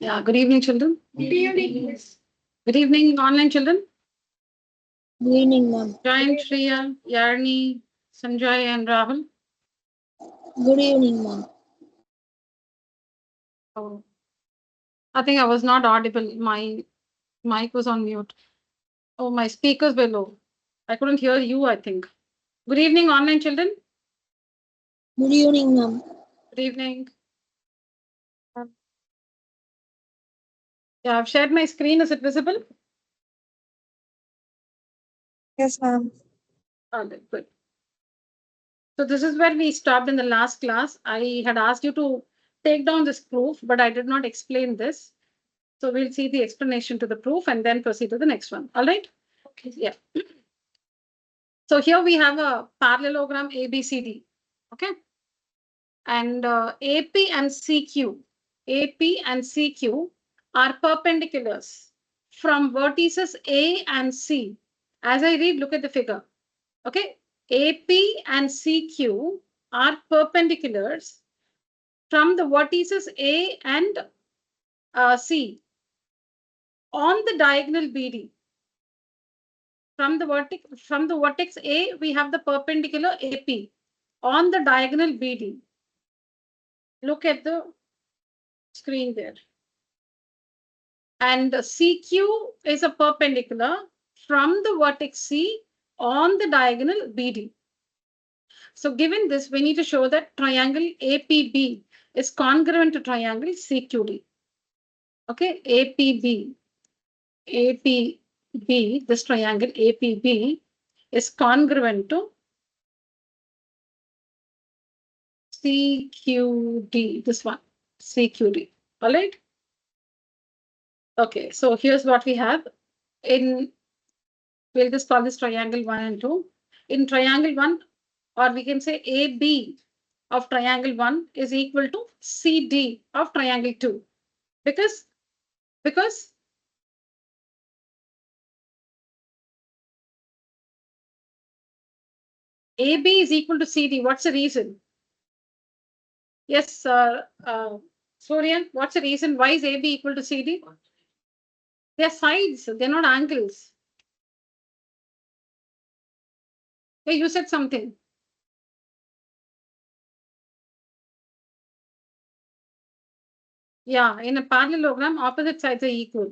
Yeah, good evening, children. Good evening. Good evening, online children. Good evening, ma'am. Giant Shreya, Yarni, Sanjay, and Rahul. Good evening, ma'am. Oh, I think I was not audible. My mic was on mute. Oh, my speakers were low. I couldn't hear you, I think. Good evening, online children. Good evening, ma'am. Good evening. Yeah, I've shared my screen. Is it visible? Yes, ma'am. Okay, good. So this is where we stopped in the last class. I had asked you to take down this proof, but I did not explain this. So we'll see the explanation to the proof and then proceed to the next one. All right? Okay. Yeah. So here we have a parallelogram ABCD. Okay. And AP and CQ. AP and CQ are perpendiculars from vertices A and C. As I read, look at the figure. Okay. AP and CQ are perpendiculars from the vertices A and C on the diagonal BD. From the vertex A, we have the perpendicular AP on the diagonal BD. Look at the screen there. And CQ is a perpendicular from the vertex C on the diagonal BD. So given this, we need to show that triangle APB is congruent to triangle CQD. Okay, APB, this triangle APB is congruent to CQD, this one, CQD. All right. Okay, so here's what we have. We'll just call this triangle 1 and 2. In triangle 1, or we can say AB of triangle 1 is equal to CD of triangle 2. Because AB is equal to CD. What's the reason? Yes, Suryan, what's the reason? Why is AB equal to CD? They're sides, they're not angles. Hey, you said something. Yeah, in a parallelogram, opposite sides are equal.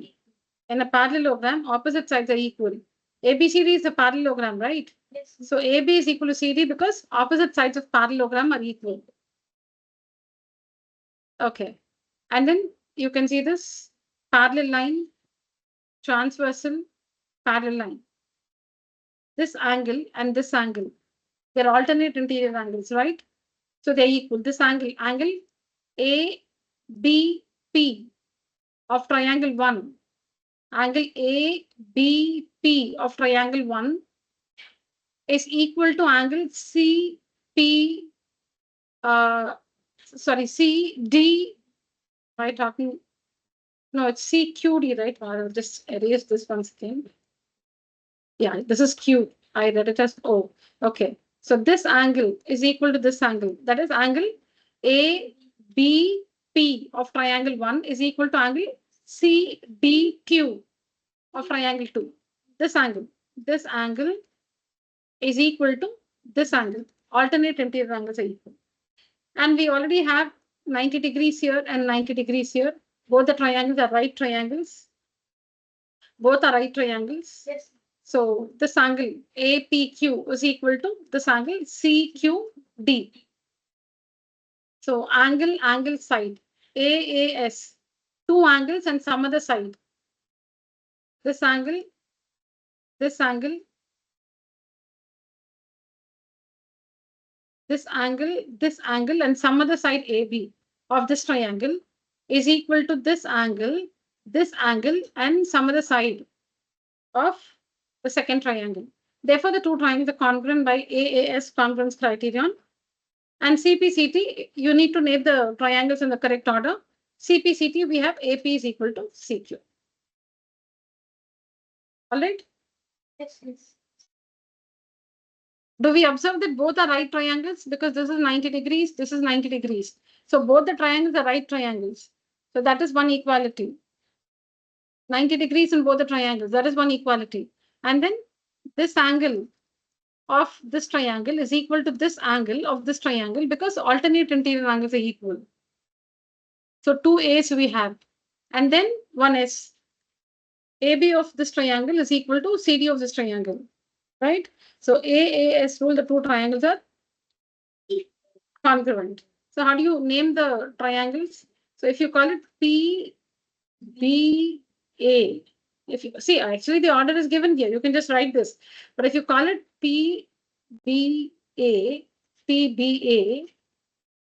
In a parallelogram, opposite sides are equal. ABCD is a parallelogram, right? Yes. So AB is equal to CD because opposite sides of parallelogram are equal. Okay. And then you can see this parallel line, transversal, parallel line. This angle and this angle, they're alternate interior angles, right? So they're equal. This angle ABP of triangle 1, angle ABP of triangle 1 is equal to angle CP, CD, right? Talking, no, it's CQD, right? I'll just erase this once again. Yeah, this is Q. I read it as O. Okay. So this angle is equal to this angle. That is angle ABP of triangle 1 is equal to angle CBQ of triangle 2. This angle is equal to this angle. Alternate interior angles are equal. And we already have 90 degrees here and 90 degrees here. Both the triangles are right triangles. Both are right triangles. Yes. So this angle APQ is equal to this angle CQD. So angle, side, AAS, two angles and some other side. This angle, this angle, this angle, and some other side AB of this triangle is equal to this angle, and some other side of the second triangle. Therefore, the two triangles are congruent by AAS congruence criterion. And CPCT, you need to name the triangles in the correct order. CPCT, we have AP is equal to CQ. All right? Yes, yes. Do we observe that both are right triangles? Because this is 90 degrees, this is 90 degrees. So both the triangles are right triangles. So that is one equality. 90 degrees in both the triangles, that is one equality. And then this angle of this triangle is equal to this angle of this triangle because alternate interior angles are equal. So two A's we have. And then one S. AB of this triangle is equal to CD of this triangle, right? So AAS rule, the two triangles are congruent. So how do you name the triangles? So if you call it PBA, if you see, actually the order is given here, you can just write this. But if you call it PBA, PBA,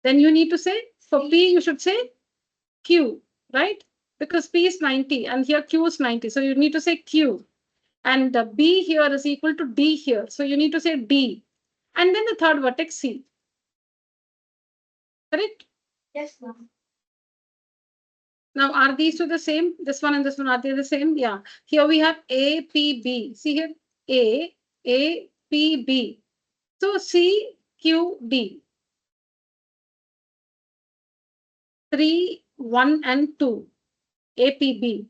then you need to say, for P, you should say Q, right? Because P is 90 and here Q is 90. So you need to say Q. And B here is equal to D here. So you need to say D. And then the third vertex C. Correct? Yes, ma'am. Now, are these two the same? This one and this one, are they the same? Yeah. Here we have A, P, B. See here, A, P, B. So C, Q, D. 3, 1, and 2. A, P, B.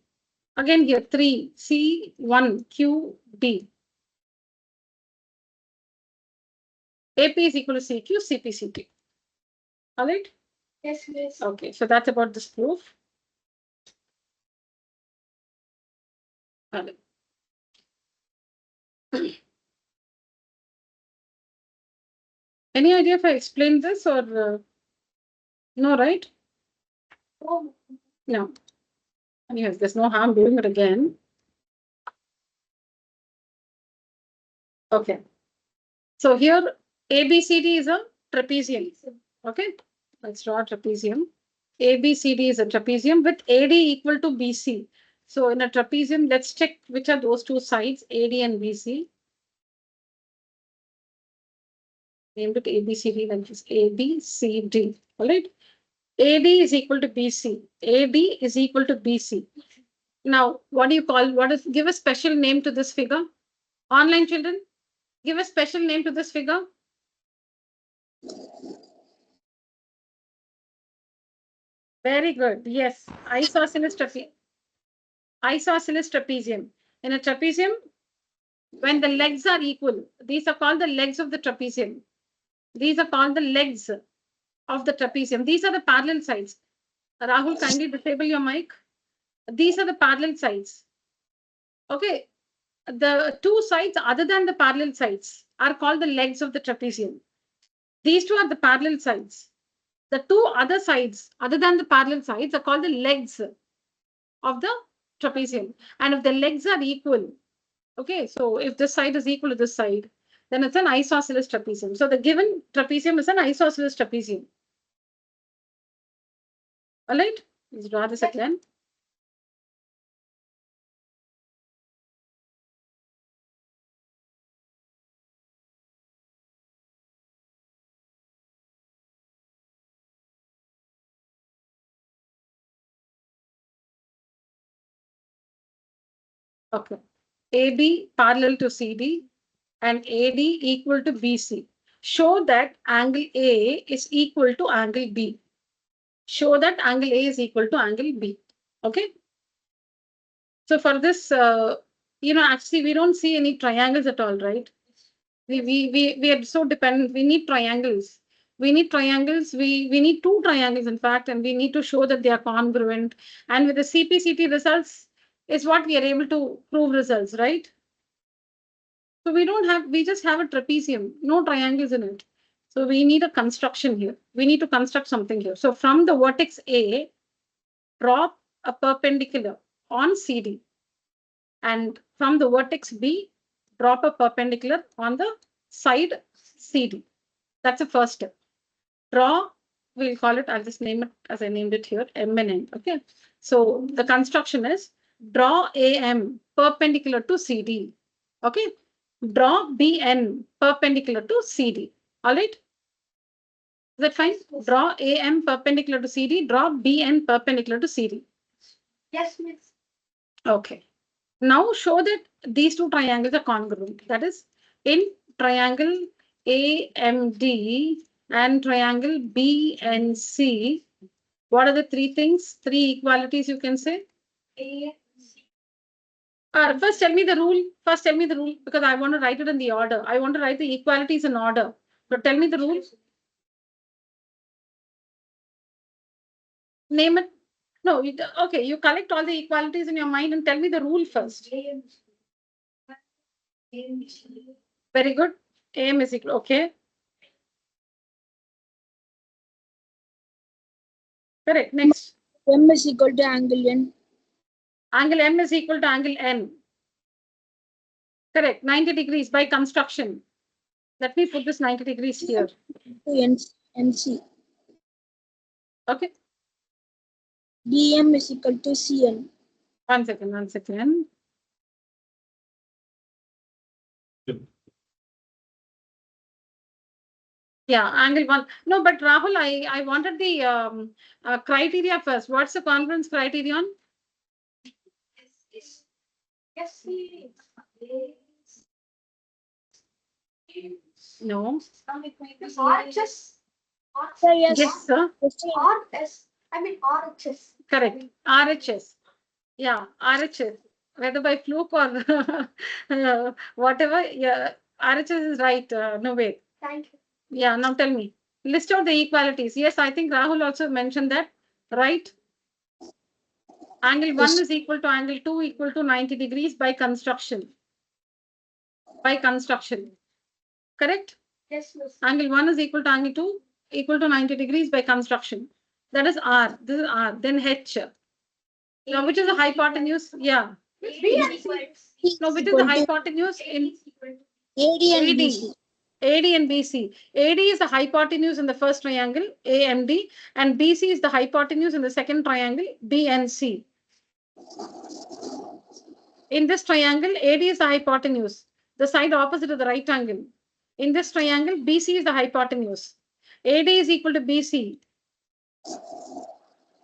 Again here, 3, C, 1, Q, D. AP is equal to CQ, CP, CT. All right? Yes, miss. Okay, so that's about this proof. All right. Any idea if I explained this or no, right? Oh, No. Yes, there's no harm doing it again. Okay. So here ABCD is a trapezium. Okay. Let's draw a trapezium. ABCD is a trapezium with AD equal to BC. So in a trapezium, let's check which are those two sides, AD and BC. Named it ABCD, then just ABCD. All right. AD is equal to BC. AD is equal to BC. Now, what do you call, give a special name to this figure? Online children, give a special name to this figure. Very good. Yes, isosceles trapezium. In a trapezium, when the legs are equal, these are called the legs of the trapezium. These are called the legs of the trapezium. These are the parallel sides. Rahul, kindly disable your mic. These are the parallel sides. Okay. The two sides other than the parallel sides are called the legs of the trapezium. These two are the parallel sides. The two other sides other than the parallel sides are called the legs of the trapezium. And if the legs are equal, okay, so if this side is equal to this side, then it's an isosceles trapezium. So the given trapezium is an isosceles trapezium. All right, let's draw this again. Okay, AB parallel to CD and AD equal to BC. Show that angle A is equal to angle B. Show that angle A is equal to angle B. Okay. So for this, actually we don't see any triangles at all, right? We are so dependent. We need triangles. We need triangles. We need two triangles, in fact, and we need to show that they are congruent. And with the CPCT results is what we are able to prove results, right? So we just have a trapezium, no triangles in it. So we need a construction here. We need to construct something here. So from the vertex A, drop a perpendicular on CD. And from the vertex B, drop a perpendicular on the side CD. That's the first step. Draw, we'll call it, I'll just name it as I named it here, M and N. Okay. So the construction is draw AM perpendicular to CD. Okay. Draw BN perpendicular to CD. All right. Is that fine? Draw AM perpendicular to CD, draw BN perpendicular to CD. yes, miss. Okay. Now show that these two triangles are congruent. That is, in triangle AMD and triangle BNC. What are the three things? Three equalities you can say? First tell me the rule. First tell me the rule because I want to write it in the order. I want to write the equalities in order. So tell me the rule. Name it. No, okay, you collect all the equalities in your mind and tell me the rule first. Very good. AM is equal. Okay. Correct. Next. M is equal to angle N. Angle M is equal to angle N. Correct. 90 degrees by construction. Let me put this 90 degrees here. To NC. Okay. DM is equal to CN. 1 second, 1 second. Yeah, angle 1. No, but Rahul, I wanted the criteria first. What's the congruence criterion? Yes. No. RHS. Sir, yes. Yes, sir. RS. I mean RHS. Correct. RHS. Yeah, RHS. Whether by fluke or whatever, yeah, RHS is right. No, wait. Thank you. Yeah, now tell me. List out the equalities. Yes, I think Rahul also mentioned that, right? Angle 1 is equal to angle 2 equal to 90 degrees by construction. By construction. Correct? Yes, miss. Angle 1 is equal to angle 2 equal to 90 degrees by construction. That is R. This is R. Then H. Now, which is the hypotenuse? Yeah. B and C. No, which is the hypotenuse in AD and AD? BC. AD and BC. AD is the hypotenuse in the first triangle, AMD, and BC is the hypotenuse in the second triangle, BNC. In this triangle, AD is the hypotenuse, the side opposite of the right angle. In this triangle, BC is the hypotenuse. AD is equal to BC.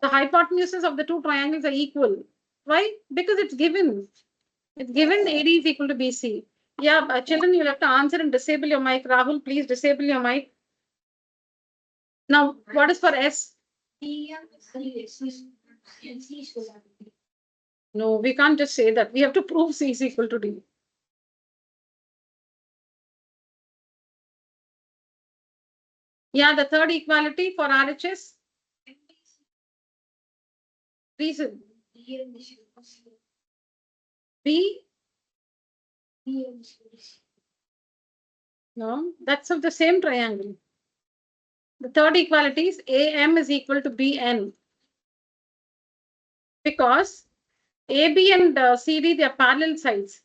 The hypotenuses of the two triangles are equal. Why? Because it's given. It's given AD is equal to BC. Yeah, children, you'll have to answer and disable your mic. Rahul, please disable your mic. Now, what is for S? No, we can't just say that. We have to prove C is equal to D. Yeah, the third equality for RHS. Reason. B. No, that's of the same triangle. The third equality is AM is equal to BN. Because AB and CD, they are parallel sides.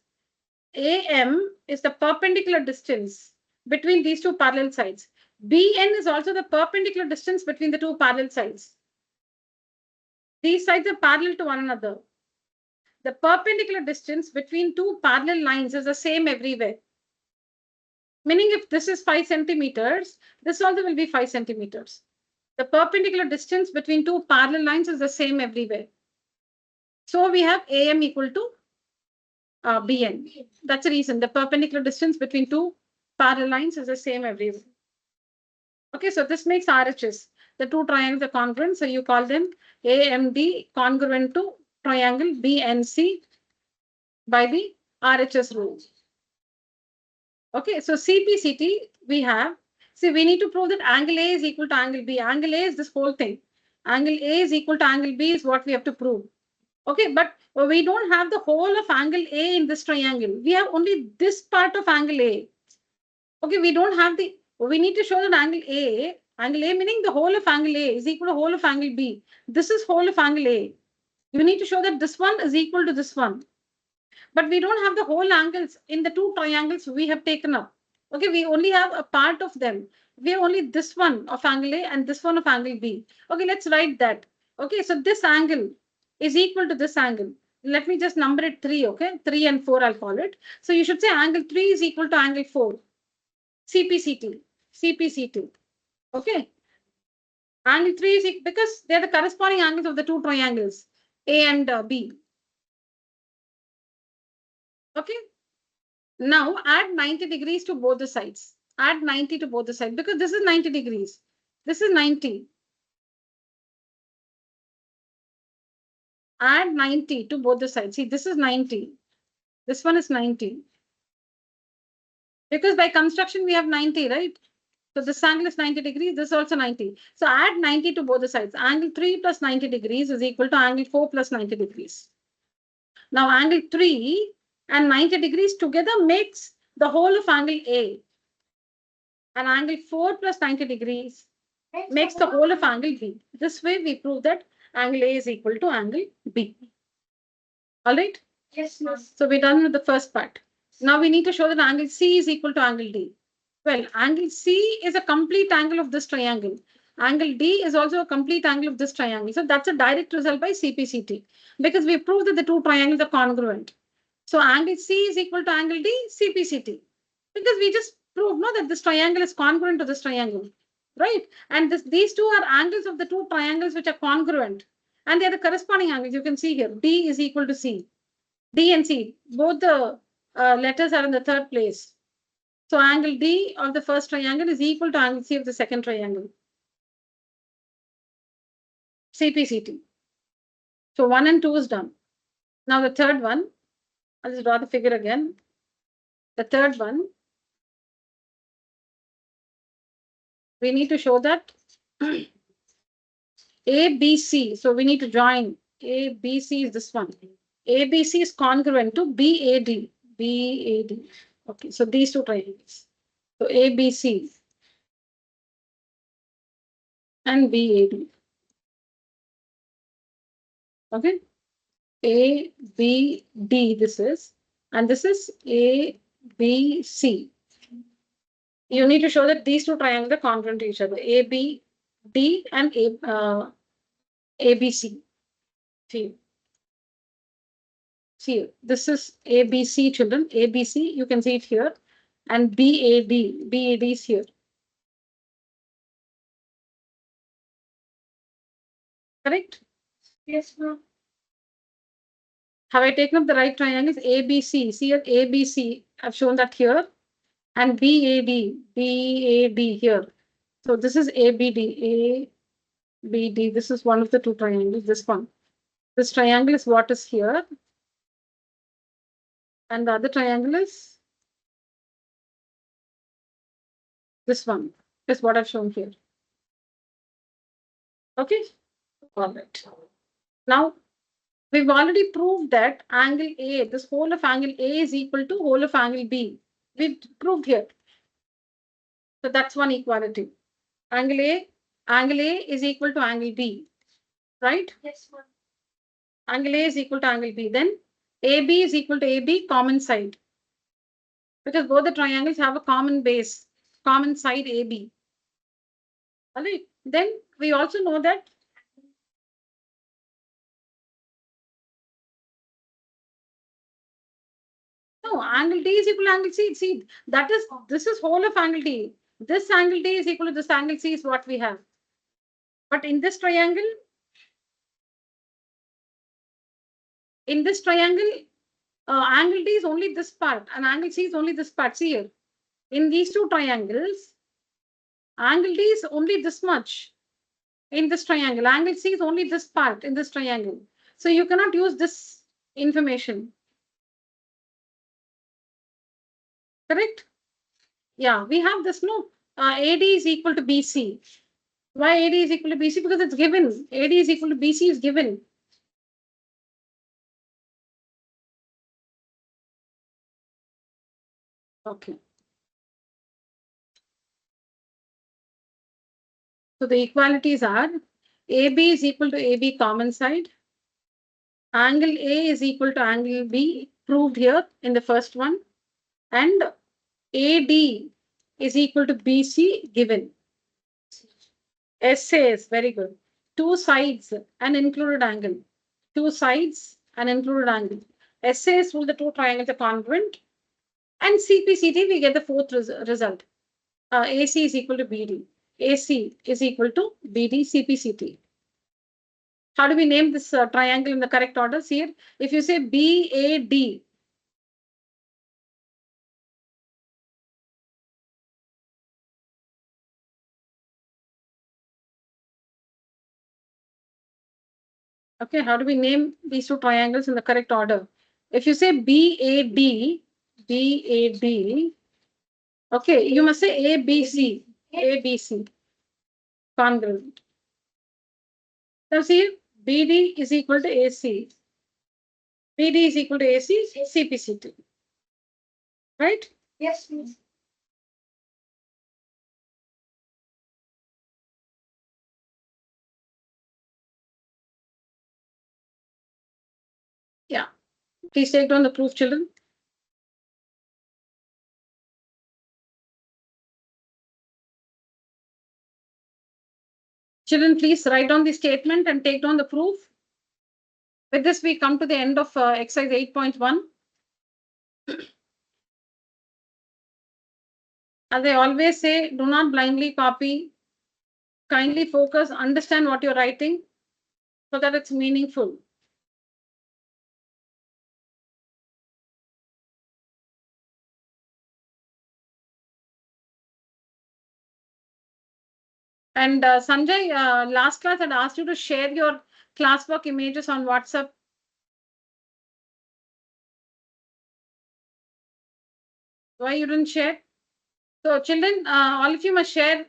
AM is the perpendicular distance between these two parallel sides. BN is also the perpendicular distance between the two parallel sides. These sides are parallel to one another. The perpendicular distance between two parallel lines is the same everywhere. Meaning if this is 5 centimeters, this also will be 5 centimeters. The perpendicular distance between two parallel lines is the same everywhere. So we have AM equal to BN. That's the reason. The perpendicular distance between two parallel lines is the same everywhere. Okay, so this makes RHS. The two triangles are congruent, so you call them AMD congruent to triangle BNC by the RHS rule. Okay, so CPCT we have. See, we need to prove that angle A is equal to angle B. Angle A is this whole thing. Angle A is equal to angle B is what we have to prove. Okay, but we don't have the whole of angle A in this triangle. We have only this part of angle A. Okay, we don't have the, we need to show that angle A meaning the whole of angle A is equal to whole of angle B. This is whole of angle A. You need to show that this one is equal to this one. But we don't have the whole angles in the two triangles we have taken up. Okay, we only have a part of them. We have only this one of angle A and this one of angle B. Okay, let's write that. Okay, so this angle is equal to this angle. Let me just number it 3, okay? 3 and 4 I'll call it. So you should say angle 3 is equal to angle 4. CPCT. CPCT. Okay. Angle 3 is because they are the corresponding angles of the two triangles, A and B. Okay. Now add 90 degrees to both the sides. Add 90 to both the sides because this is 90 degrees. This is 90. Add 90 to both the sides. See, this is 90. This one is 90. Because by construction, we have 90, right? So this angle is 90 degrees. This is also 90. So add 90 to both the sides. Angle 3 plus 90 degrees is equal to angle 4 plus 90 degrees. Now angle 3 and 90 degrees together makes the whole of angle A. And angle 4 plus 90 degrees makes the whole of angle B. This way we prove that angle A is equal to angle B. All right? Yes, ma'am. So we're done with the first part. Now we need to show that angle C is equal to angle D. Well, angle C is a complete angle of this triangle. Angle D is also a complete angle of this triangle. So that's a direct result by CPCT because we proved that the two triangles are congruent. So angle C is equal to angle D, CPCT. Because we just proved no, that this triangle is congruent to this triangle, right? And these two are angles of the two triangles which are congruent. And they are the corresponding angles. You can see here, D is equal to C. D and C, both the letters are in the third place. So angle D of the first triangle is equal to angle C of the second triangle. CPCT. So 1 and 2 is done. Now the third one, I'll just draw the figure again. The third one, we need to show that ABC. So we need to join ABC is this one. ABC is congruent to BAD. BAD. Okay, so these two triangles. So ABC and BAD. Okay. A, B, D, this is, and this is A, B, C. You need to show that these two triangles are congruent to each other. A, B, D, and A, B, C. See, this is A, B, C, children. A, B, C, you can see it here. And B, A, D. B, A, D is here. Correct? Yes, ma'am. Have I taken up the right triangles? A, B, C. See here, A, B, C. I've shown that here. And B, A, D. B, A, D here. So this is A, B, D. A, B, D. This is one of the two triangles. This one. This triangle is what is here. And the other triangle is this one. Is what I've shown here. Okay? All right. Now, we've already proved that angle A, this whole of angle A is equal to whole of angle B. We've proved here. So that's one equality. Angle A is equal to angle B, right? Yes, ma'am. Angle A is equal to angle B. Then AB is equal to AB, common side. Because both the triangles have a common base, common side AB. All right. Then we also know that no, angle D is equal to angle C. See, that is, this is whole of angle D. This angle D is equal to this angle C is what we have. But in this triangle, angle D is only this part and angle C is only this part. See here, in these two triangles, angle D is only this much in this triangle. Angle C is only this part in this triangle. So you cannot use this information. Correct? Yeah, we have this, no? AD is equal to BC. Why AD is equal to BC? Because it's given. AD is equal to BC is given. Okay. So the equalities are AB is equal to AB common side. Angle A is equal to angle B, proved here in the first one. And AD is equal to BC given. SAS, very good. Two sides and included angle. Two sides and included angle. SAS rule the two triangles are congruent. And CPCT, we get the fourth result. AC is equal to BD. AC is equal to BD CPCT. How do we name this triangle in the correct order? See here, if you say BAD, Okay, how do we name these two triangles in the correct order? If you say BAD, BAD, okay, you must say ABC, ABC, congruent. Now see, BD is equal to AC, BD is equal to AC, CPCT, right? Yes, miss. Yeah. Please take down the proof, children. Children, please write down the statement and take down the proof. With this, we come to the end of exercise 8.1. As I always say, do not blindly copy. Kindly focus, understand what you're writing so that it's meaningful. And Sanjay, last class had asked you to share your classwork images on WhatsApp. Why you didn't share? So children, all of you must share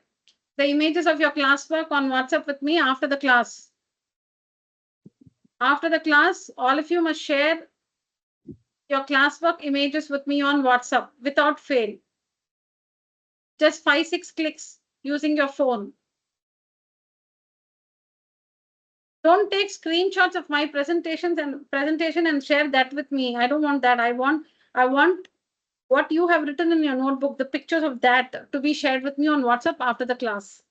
the images of your classwork on WhatsApp with me after the class. After the class, all of you must share your classwork images with me on WhatsApp without fail. Just 5-6 clicks using your phone. Don't take screenshots of my presentation and share that with me. I don't want that. I want what you have written in your notebook, the pictures of that to be shared with me on WhatsApp after the class.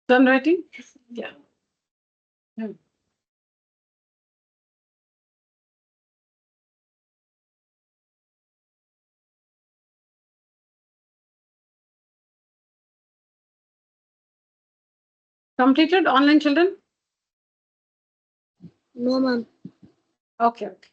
Done writing? Yeah. Completed online, children? No, ma'am. Okay, okay.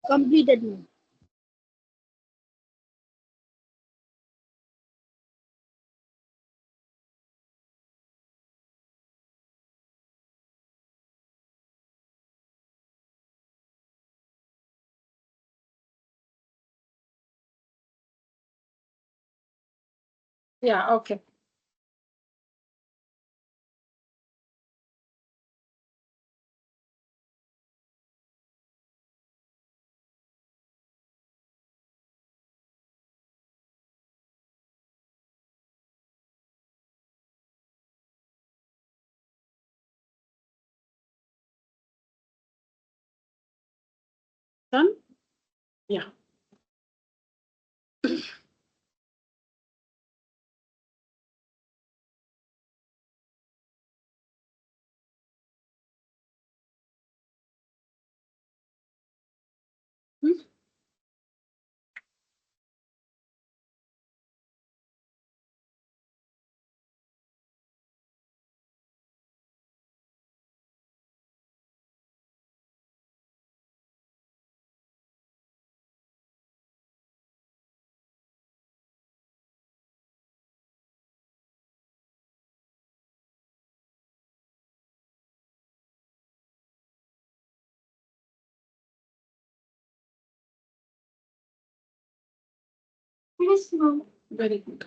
Completed, ma'am. Yeah, okay. Done? Yeah. Hmm? Yes, ma'am. Very good.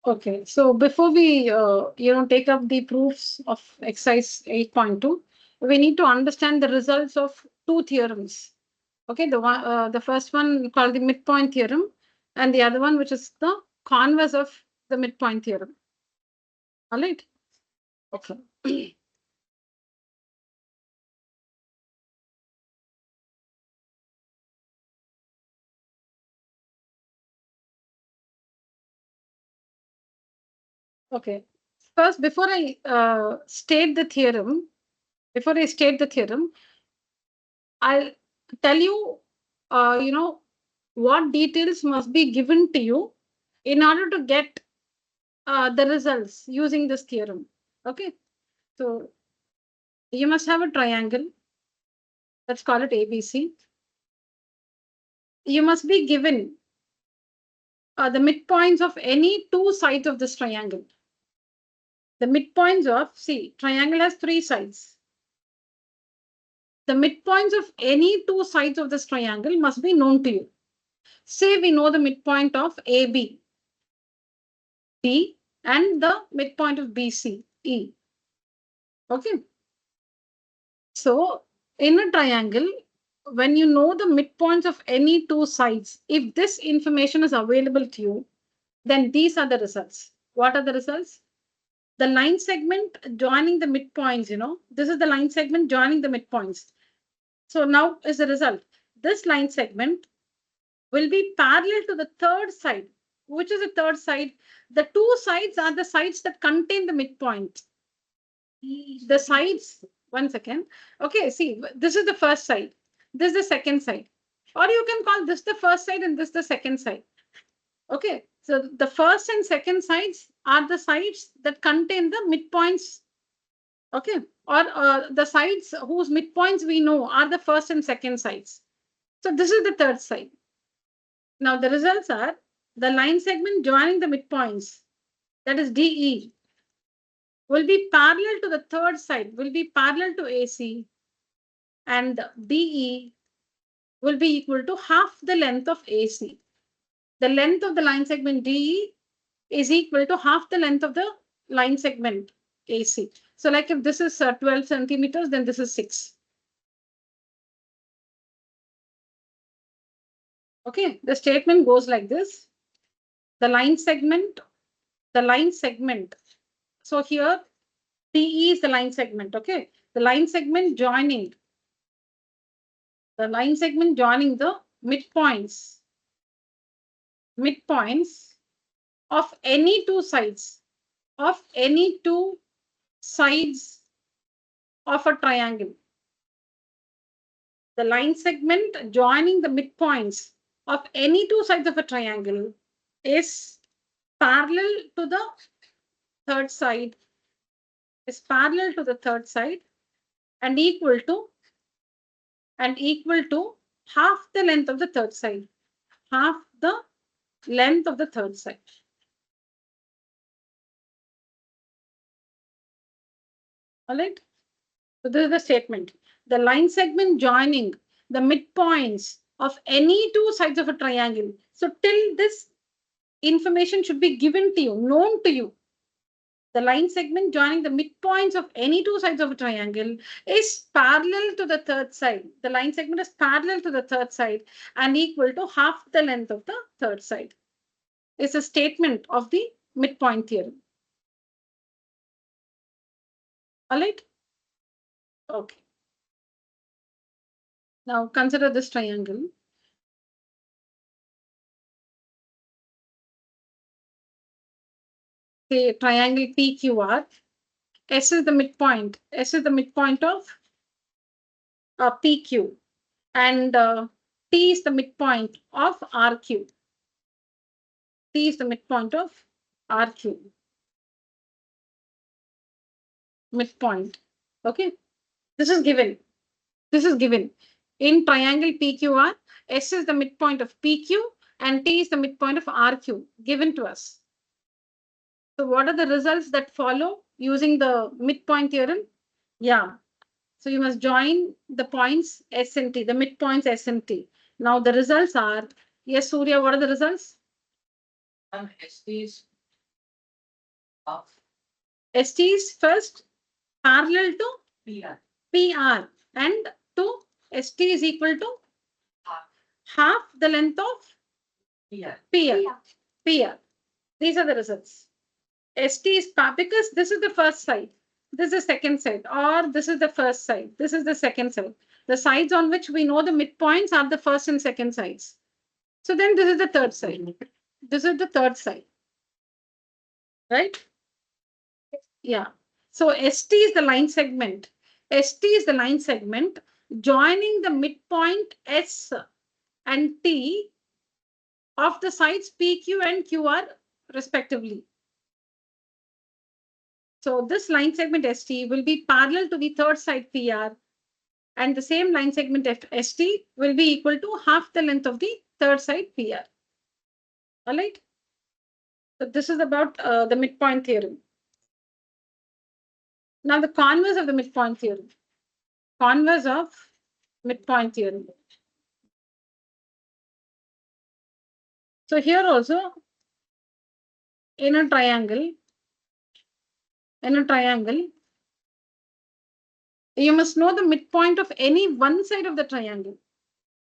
Okay, so before we take up the proofs of exercise 8.2, we need to understand the results of two theorems. Okay, the first one called the midpoint theorem, and the other one which is the converse of the midpoint theorem. All right. Okay. Okay. First, before I state the theorem, I'll tell you, what details must be given to you in order to get the results using this theorem. Okay, so you must have a triangle. Let's call it ABC. You must be given the midpoints of any two sides of this triangle. The midpoints of, see, triangle has three sides. The midpoints of any two sides of this triangle must be known to you. Say we know the midpoint of AB, D, and the midpoint of BC, E. Okay. So in a triangle, when you know the midpoints of any two sides, if this information is available to you, then these are the results. What are the results? The line segment joining the midpoints, this is the line segment joining the midpoints. So now is the result. This line segment will be parallel to the third side. Which is the third side? The two sides are the sides that contain the midpoint. The sides, one second. Okay, see, this is the first side. This is the second side. Or you can call this the first side and this the second side. Okay, so the first and second sides are the sides that contain the midpoints. Okay, or the sides whose midpoints we know are the first and second sides. So this is the third side. Now the results are the line segment joining the midpoints, that is DE, will be parallel to the third side, will be parallel to AC, and DE will be equal to half the length of AC. The length of the line segment DE is equal to half the length of the line segment AC. So like if this is 12 centimeters, then this is 6. Okay, the statement goes like this. The line segment. So here DE is the line segment. Okay, the line segment joining the midpoints of any two sides of a triangle. The line segment joining the midpoints of any two sides of a triangle is parallel to the third side, and equal to half the length of the third side. Half the length of the third side. All right. So this is the statement. The line segment joining the midpoints of any two sides of a triangle. So till this information should be given to you, known to you. The line segment joining the midpoints of any two sides of a triangle is parallel to the third side. The line segment is parallel to the third side and equal to half the length of the third side. It's a statement of the midpoint theorem. All right. Okay. Now consider this triangle. Say triangle PQR. S is the midpoint. S is the midpoint of PQ, and T is the midpoint of RQ. T is the midpoint of RQ. Midpoint. Okay. This is given. In triangle PQR, S is the midpoint of PQ and T is the midpoint of RQ, given to us. So what are the results that follow using the midpoint theorem? Yeah. So you must join the points S and T, the midpoints S and T. Now the results are, yes, Surya, what are the results? ST is first parallel to PR, and to ST is equal to half the length of PR. These are the results. ST is because this is the first side, this is the second side, or this is the first side, this is the second side. The sides on which we know the midpoints are the first and second sides. So then this is the third side. This is the third side. Right? Yeah. So ST is the line segment. ST is the line segment joining the midpoint S and T of the sides PQ and QR respectively. So this line segment ST will be parallel to the third side PR, and the same line segment ST will be equal to half the length of the third side PR. All right. So this is about the midpoint theorem. Now the converse of the midpoint theorem. Converse of midpoint theorem. So here also, in a triangle, you must know the midpoint of any one side of the triangle.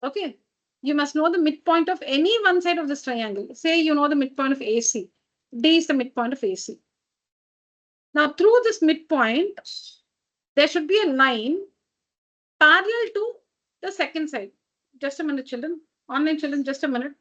Okay. You must know the midpoint of any one side of this triangle. Say you know the midpoint of AC. D is the midpoint of AC. Now through this midpoint, there should be a line parallel to the second side. Just a minute, children. Online children, just a minute.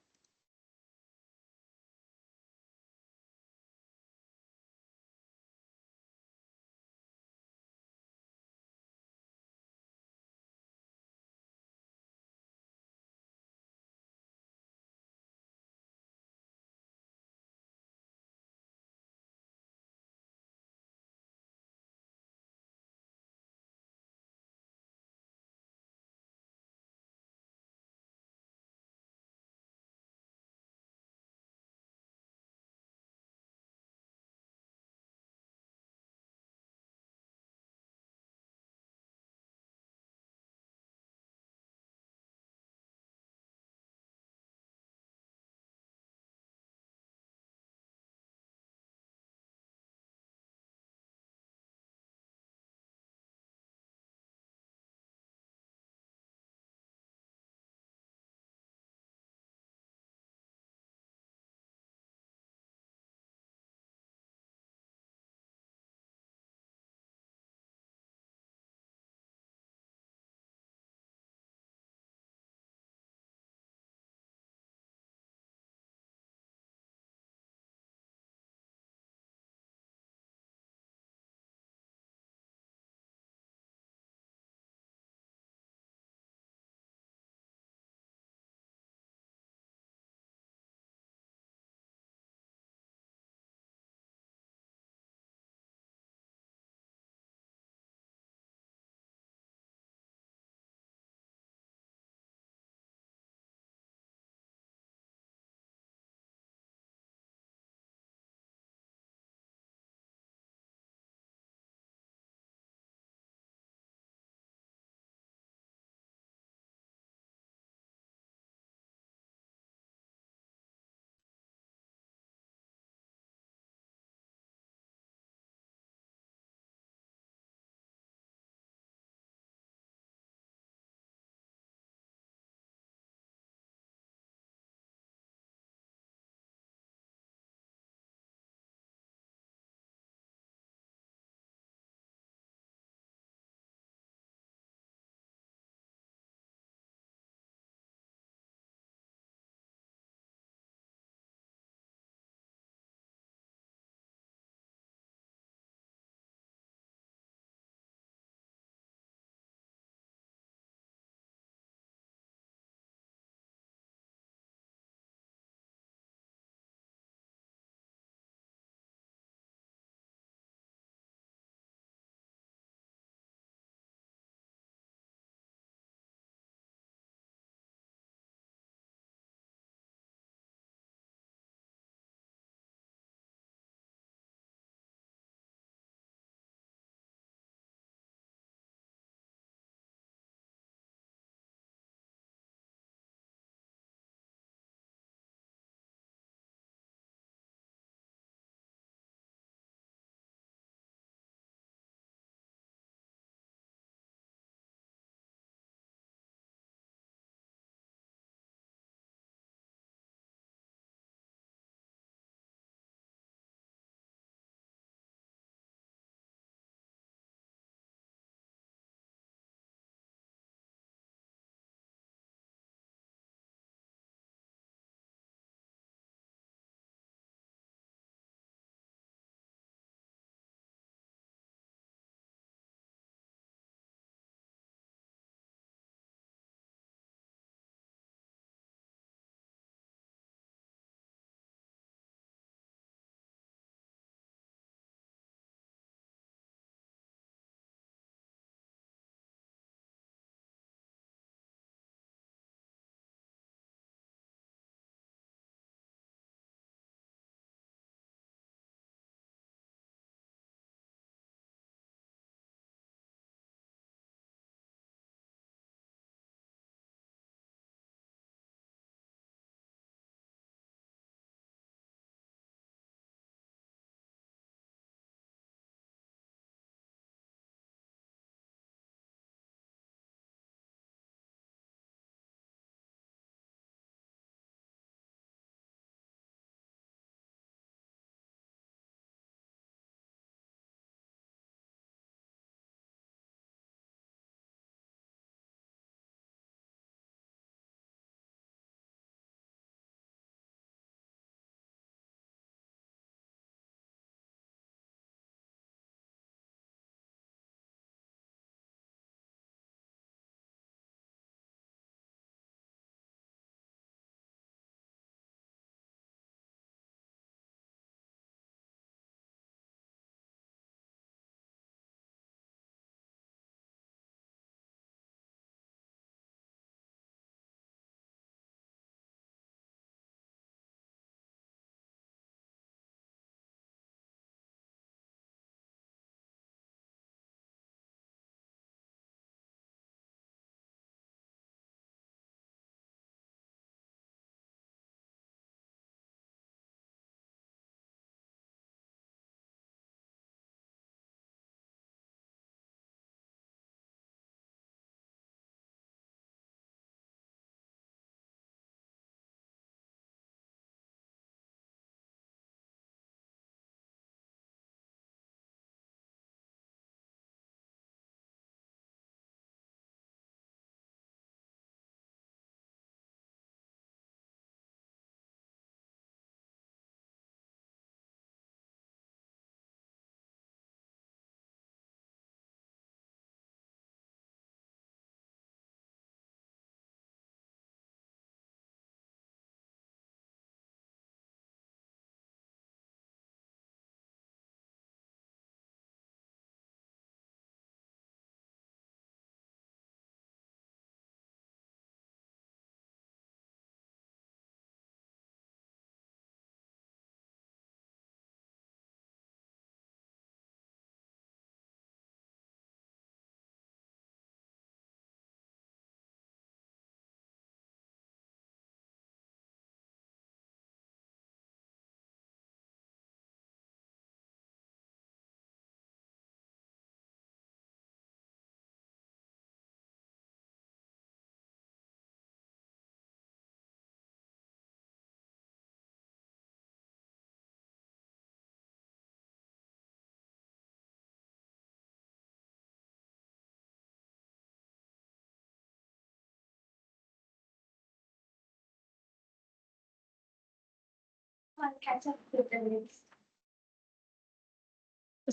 I'll catch up with the next.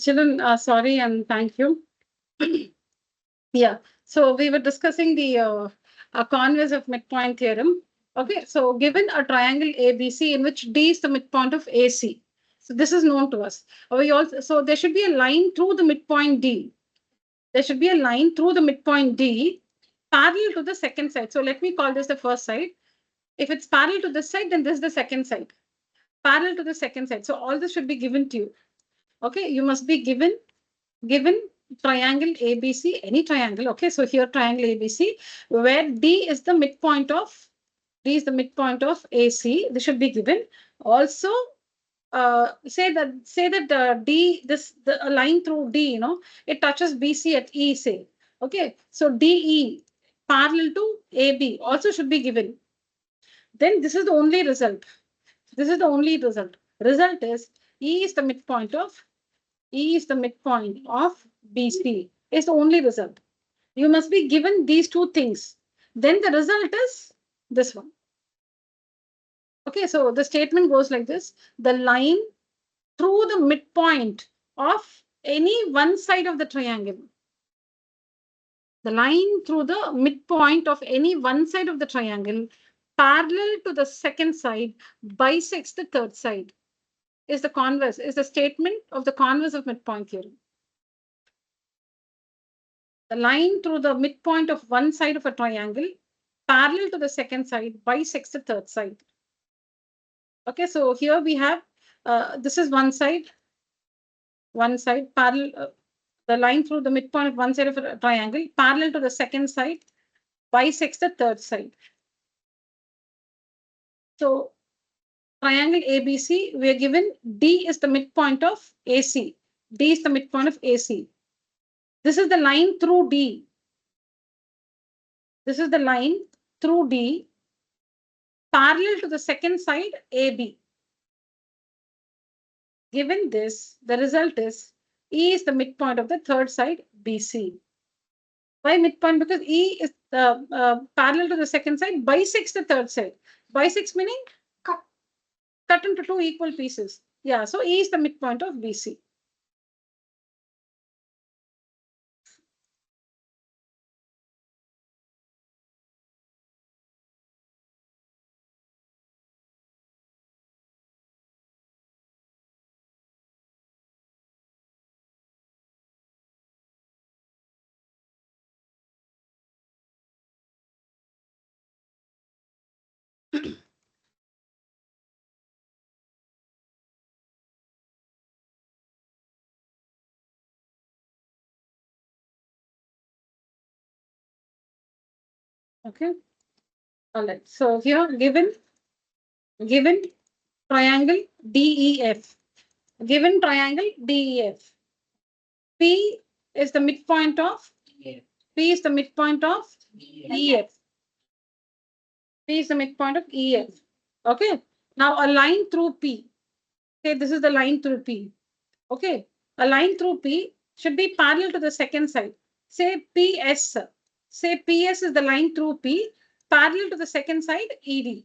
Children, sorry and thank you. Yeah, so we were discussing the converse of midpoint theorem. Okay, so given a triangle ABC in which D is the midpoint of AC, so this is known to us. We also, so there should be a line through the midpoint D. There should be a line through the midpoint D parallel to the second side. So let me call this the first side. If it's parallel to this side, then this is the second side. Parallel to the second side. So all this should be given to you. Okay, you must be given triangle ABC, any triangle. Okay, so here triangle ABC, where D is the midpoint of AC. This should be given. Also, say that D, a line through D, it touches BC at E, say. Okay, so DE parallel to AB also should be given. Then this is the only result. This is the only result. Result is E is the midpoint of BC. Is the only result. You must be given these two things. Then the result is this one. Okay, so the statement goes like this. The line through the midpoint of any one side of the triangle. The line through the midpoint of any one side of the triangle parallel to the second side bisects the third side. Is the statement of the converse of midpoint theorem. The line through the midpoint of one side of a triangle parallel to the second side bisects the third side. Okay, so here we have, this is one side parallel, the line through the midpoint of one side of a triangle parallel to the second side bisects the third side. So triangle ABC, we are given D is the midpoint of AC. D is the midpoint of AC. This is the line through D. This is the line through D parallel to the second side AB. Given this, the result is E is the midpoint of the third side BC. Why midpoint? Because E is parallel to the second side, bisects the third side. Bisects meaning cut into two equal pieces. Yeah, so E is the midpoint of BC. Okay. All right. So here given triangle DEF. Given triangle DEF. P is the midpoint of P is the midpoint of EF. P is the midpoint of EF. Okay. Now a line through P. Okay, this is the line through P. Okay. A line through P should be parallel to the second side. Say PS. Say PS is the line through P parallel to the second side ED.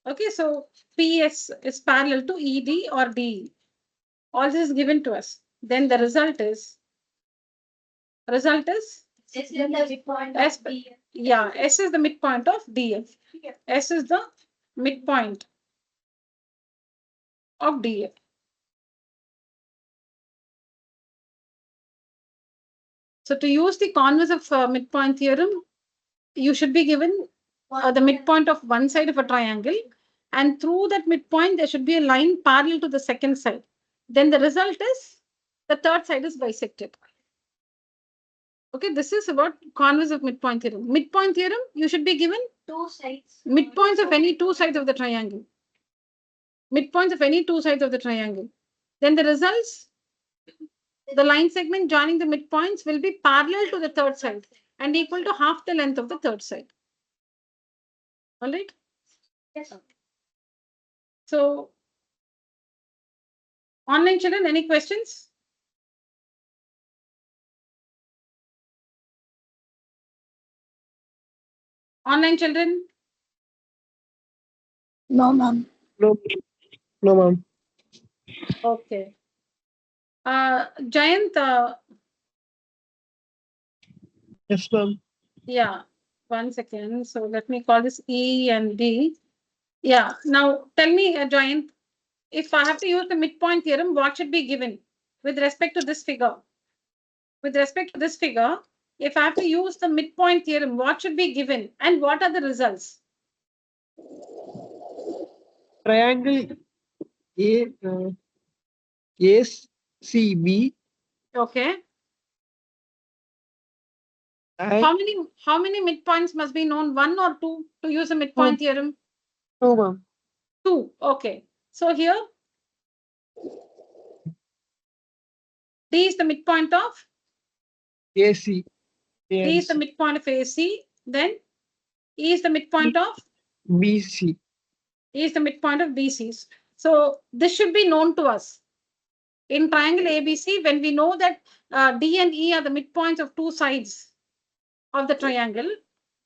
Okay, so PS is parallel to ED or DE. All this is given to us. Then the result is S is the midpoint of S, DF. yeah, S is the midpoint of DF. S is the midpoint of DF. So to use the converse of midpoint theorem, you should be given the midpoint of one side of a triangle, and through that midpoint there should be a line parallel to the second side. Then the result is the third side is bisected. Okay, this is about converse of midpoint theorem. Midpoint theorem, you should be given Two sides. midpoints of any two sides of the triangle. Midpoints of any two sides of the triangle. Then the results, the line segment joining the midpoints will be parallel to the third side and equal to half the length of the third side. All right. Yes. So, online children, any questions? Online children? No, ma'am. No, ma'am. Okay. Jayant, Yes, ma'am. yeah, 1 second. So let me call this E and D. Yeah. Now tell me, Jayant, if I have to use the midpoint theorem, what should be given with respect to this figure? With respect to this figure, if I have to use the midpoint theorem, what should be given and what are the results? Triangle A, ACB Okay. and How many midpoints must be known? One or two to use a midpoint theorem? no, ma'am. Two. Okay. So here D is the midpoint of AC. D is the midpoint of AC. Then E is the midpoint of BC. E is the midpoint of BC. So this should be known to us. In triangle ABC, when we know that D and E are the midpoints of two sides of the triangle,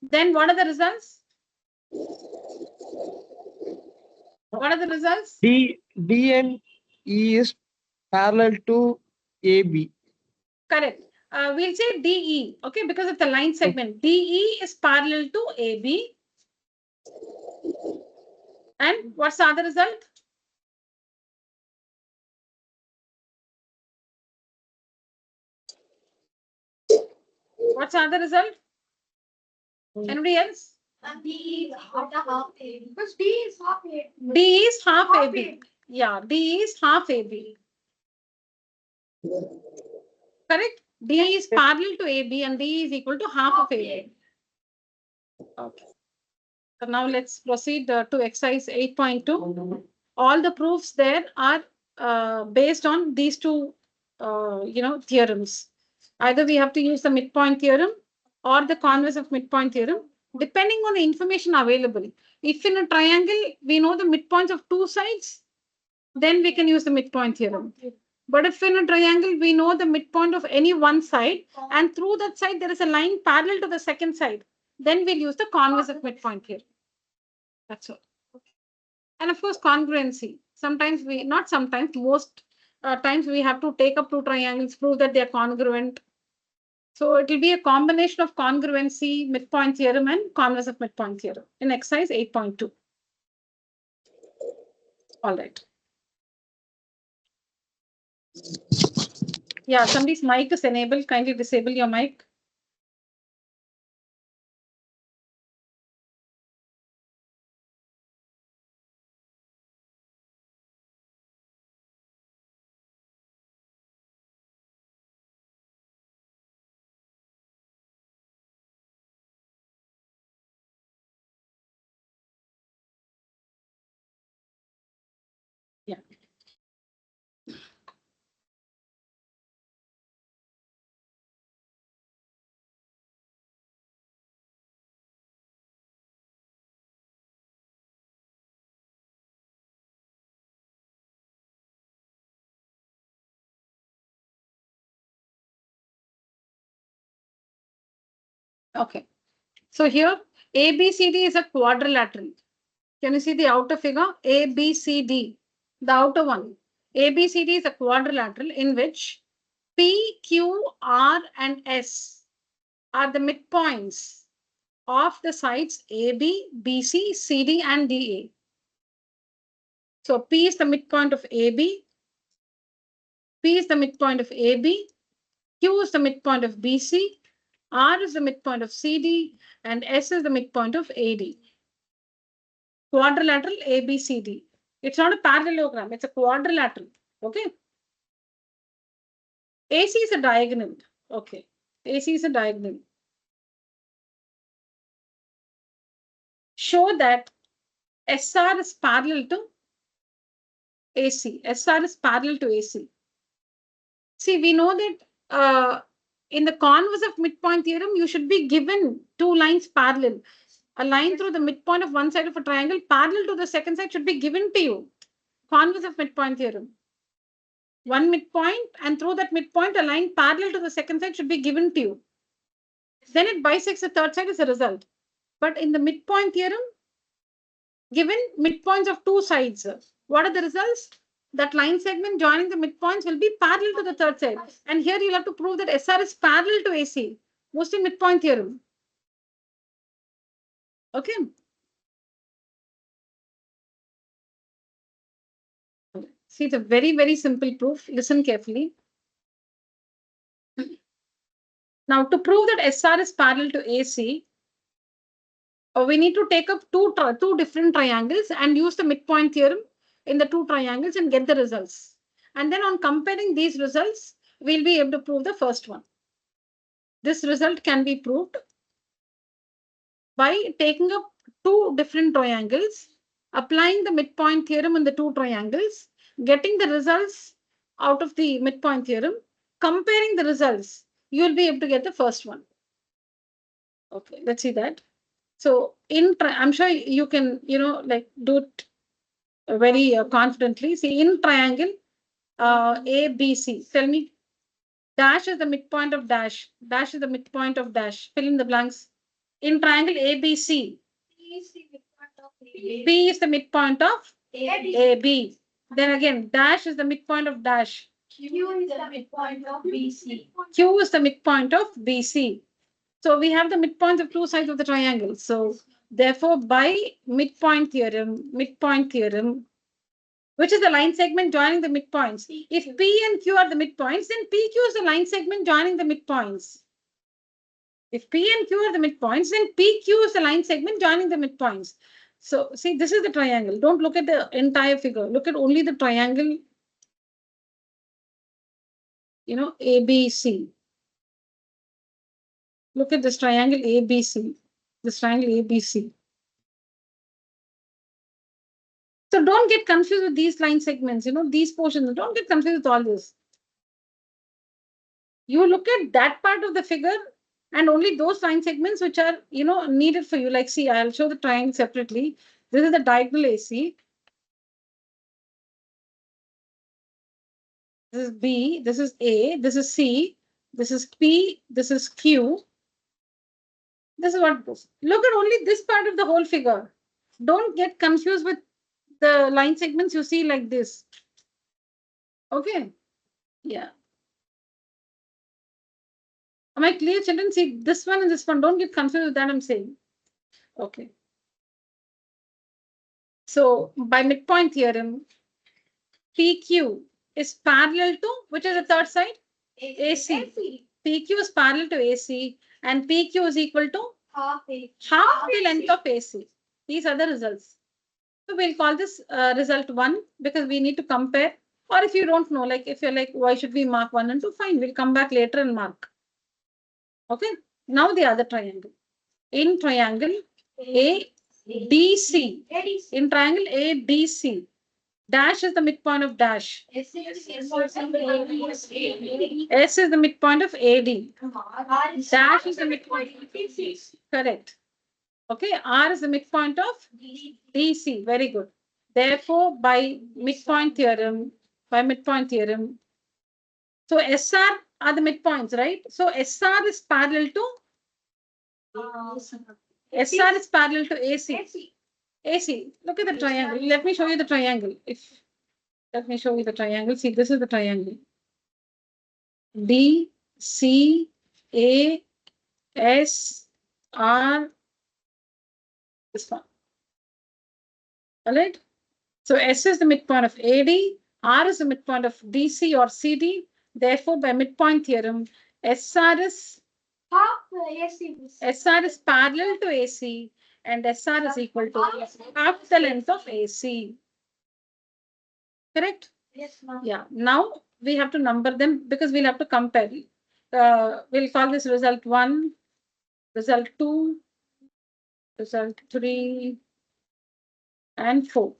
then what are the results? What are the results? D and E is parallel to AB. Correct. We'll say DE, okay, because of the line segment. DE is parallel to AB. And what's the other result? What's the other result? Anybody else? D is half A. Because D is half A. D is half Half AB. A. Yeah, D is half AB. Correct? D is parallel to AB and D is equal to half of AB. Okay. So now let's proceed to exercise 8.2. All the proofs there are based on these two, theorems. Either we have to use the midpoint theorem or the converse of midpoint theorem, depending on the information available. If in a triangle, we know the midpoints of two sides, then we can use the midpoint theorem. But if in a triangle, we know the midpoint of any one side, and through that side, there is a line parallel to the second side, then we'll use the converse of midpoint theorem. That's all. And of course, congruency. Sometimes not sometimes, most times we have to take up two triangles, prove that they are congruent. So it will be a combination of congruency, midpoint theorem, and converse of midpoint theorem in exercise 8.2. All right. Yeah, somebody's mic is enabled. Kindly disable your mic. Yeah. Okay. So here, ABCD is a quadrilateral. Can you see the outer figure? ABCD, the outer one. ABCD is a quadrilateral in which P, Q, R, and S are the midpoints of the sides AB, BC, CD, and DA. So P is the midpoint of AB, P is the midpoint of AB, Q is the midpoint of BC, R is the midpoint of CD, and S is the midpoint of AD. Quadrilateral ABCD. It's not a parallelogram, it's a quadrilateral. Okay. AC is a diagonal. Okay. AC is a diagonal. Show that SR is parallel to AC. SR is parallel to AC. See, we know that in the converse of midpoint theorem, you should be given two lines parallel. A line through the midpoint of one side of a triangle parallel to the second side should be given to you. Converse of midpoint theorem. One midpoint, and through that midpoint, a line parallel to the second side should be given to you. Then it bisects the third side as a result. But in the midpoint theorem, given midpoints of two sides, What are the results? That line segment joining the midpoints will be parallel to the third side. And here you'll have to prove that SR is parallel to AC. Mostly midpoint theorem. Okay. See, it's a very, very simple proof. Listen carefully. Now, to prove that SR is parallel to AC, we need to take up two different triangles and use the midpoint theorem in the two triangles and get the results. And then on comparing these results, we'll be able to prove the first one. This result can be proved by taking up two different triangles, applying the midpoint theorem in the two triangles, getting the results out of the midpoint theorem, comparing the results, you will be able to get the first one. Okay, let's see that. So I'm sure you can, do it very confidently. See, in triangle ABC, tell me, dash is the midpoint of dash. Dash is the midpoint of dash. Fill in the blanks. In triangle ABC, P is the midpoint of AB. Then again, dash is the midpoint of dash. Q is the midpoint of BC. Q is the midpoint of BC. So we have the midpoints of two sides of the triangle. So therefore, by midpoint theorem, which is the line segment joining the midpoints. If P and Q are the midpoints, then PQ is the line segment joining the midpoints. If P and Q are the midpoints, then PQ is the line segment joining the midpoints. So see, this is the triangle. Don't look at the entire figure. Look at only the triangle, ABC. Look at this triangle ABC. This triangle ABC. So don't get confused with these line segments, these portions. Don't get confused with all this. You look at that part of the figure and only those line segments which are, needed for you. Like, see, I'll show the triangle separately. This is the diagonal AC. This is B, this is A, this is C, this is P, this is Q. This is what it goes. Look at only this part of the whole figure. Don't get confused with the line segments you see like this. Okay. Yeah. Am I clear, children? See, this one and this one. Don't get confused with that I'm saying. Okay. So by midpoint theorem, PQ is parallel to, which is the third side? AC. PQ is parallel to AC and PQ is equal to half the length of AC. These are the results. So we'll call this result 1 because we need to compare. Or if you don't know, like if you're like, why should we mark 1 and 2? Fine, we'll come back later and mark. Okay. Now the other triangle. In triangle ABC. In triangle ABC. Dash is the midpoint of dash. S is the midpoint of AD. Dash is the midpoint of DC. Correct. Okay, R is the midpoint of DC. Very good. Therefore, by midpoint theorem, so SR are the midpoints, right? So SR is parallel to AC. AC. Look at the triangle. Let me show you the triangle. Let me show you the triangle. See, this is the triangle. D, C, A, S, R, this one. All right. So S is the midpoint of AD, R is the midpoint of DC or CD. Therefore, by midpoint theorem, SR is parallel to AC and SR is equal to half the length of AC. Correct? Yes, ma'am. Yeah. Now we have to number them because we'll have to compare. We'll call this result 1, result 2, result 3, and 4.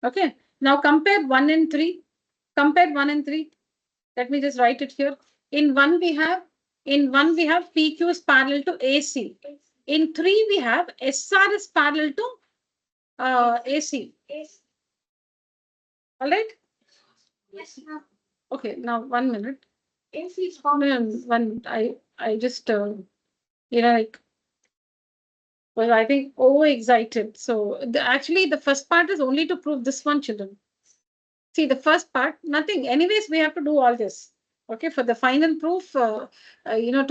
Okay. Now compare 1 and 3. Compare 1 and 3. Let me just write it here. In 1 we have PQ is parallel to AC. In 3 we have SR is parallel to AC. All right. Yes, ma'am. Okay. Now 1 minute. AC is I just well, I think overexcited. So actually the first part is only to prove this one, children. See the first part, nothing. Anyways, we have to do all this. Okay, for the final proof, to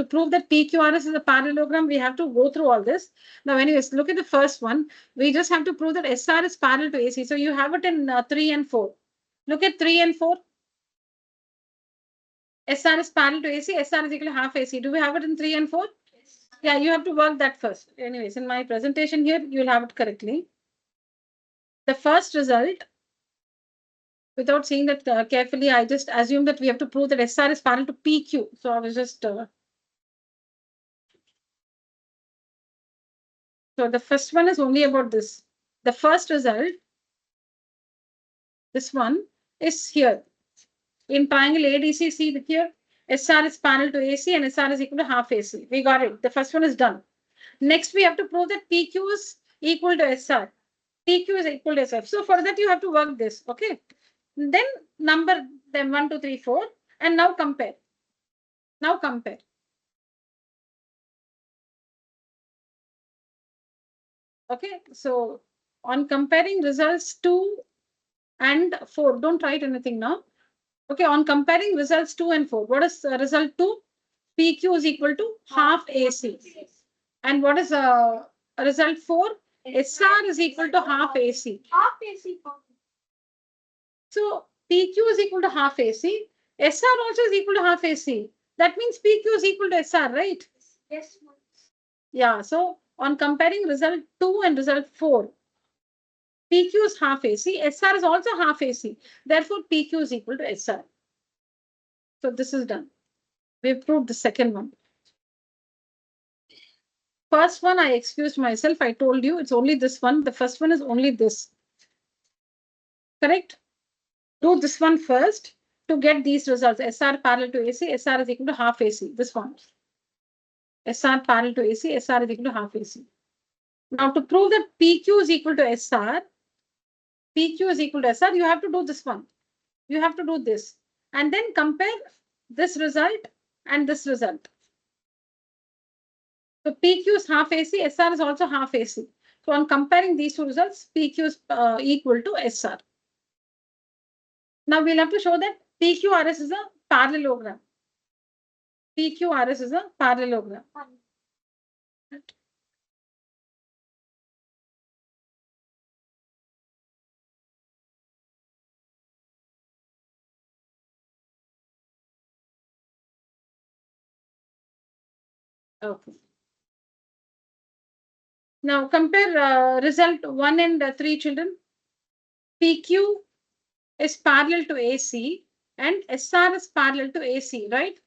prove that PQRS is a parallelogram, we have to go through all this. Now, anyways, look at the first one. We just have to prove that SR is parallel to AC. So you have it in 3 and 4. Look at 3 and 4. SR is parallel to AC. SR is equal to half AC. Do we have it in 3 and 4? Yes. Yeah, you have to work that first. Anyways, in my presentation here, you'll have it correctly. The first result, without seeing that carefully, I just assume that we have to prove that SR is parallel to PQ. So I was just. So the first one is only about this. The first result, this one, is here. In triangle ADC, see here, SR is parallel to AC and SR is equal to half AC. We got it. The first one is done. Next, we have to prove that PQ is equal to SR. PQ is equal to SR. So for that, you have to work this. Okay. Then number them 1, 2, 3, 4. And now compare. Now compare. Okay. So on comparing results 2 and 4, don't write anything now. Okay. On comparing results 2 and 4, what is result 2? PQ is equal to half AC. And what is result 4? SR is equal to half AC. Half AC. So PQ is equal to half AC. SR also is equal to half AC. That means PQ is equal to SR, right? Yes. Yeah. So on comparing result 2 and result 4, PQ is half AC. SR is also half AC. Therefore, PQ is equal to SR. So this is done. We've proved the second one. First one, I excused myself. I told you it's only this one. The first one is only this. Correct? Do this one first to get these results. SR parallel to AC, SR is equal to half AC. This one. SR parallel to AC, SR is equal to half AC. Now to prove that PQ is equal to SR, PQ is equal to SR, you have to do this one. You have to do this. And then compare this result and this result. So PQ is half AC, SR is also half AC. So on comparing these two results, PQ is equal to SR. Now we'll have to show that PQRS is a parallelogram. PQRS is a parallelogram. Okay. Now compare result 1 and 3 children. PQ is parallel to AC and SR is parallel to AC, right?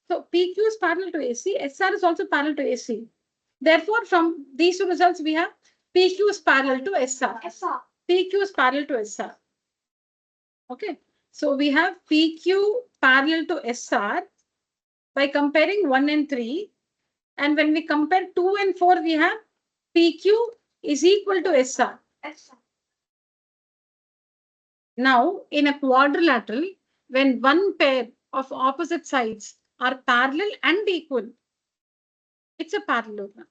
So PQ is parallel to AC, SR is also parallel to AC. Therefore, from these two results, we have PQ is parallel to SR. PQ is parallel to SR. Okay. So we have PQ parallel to SR by comparing 1 and 3. And when we compare 2 and 4, we have PQ is equal to SR. Now, in a quadrilateral, when one pair of opposite sides are parallel and equal, it's a parallelogram.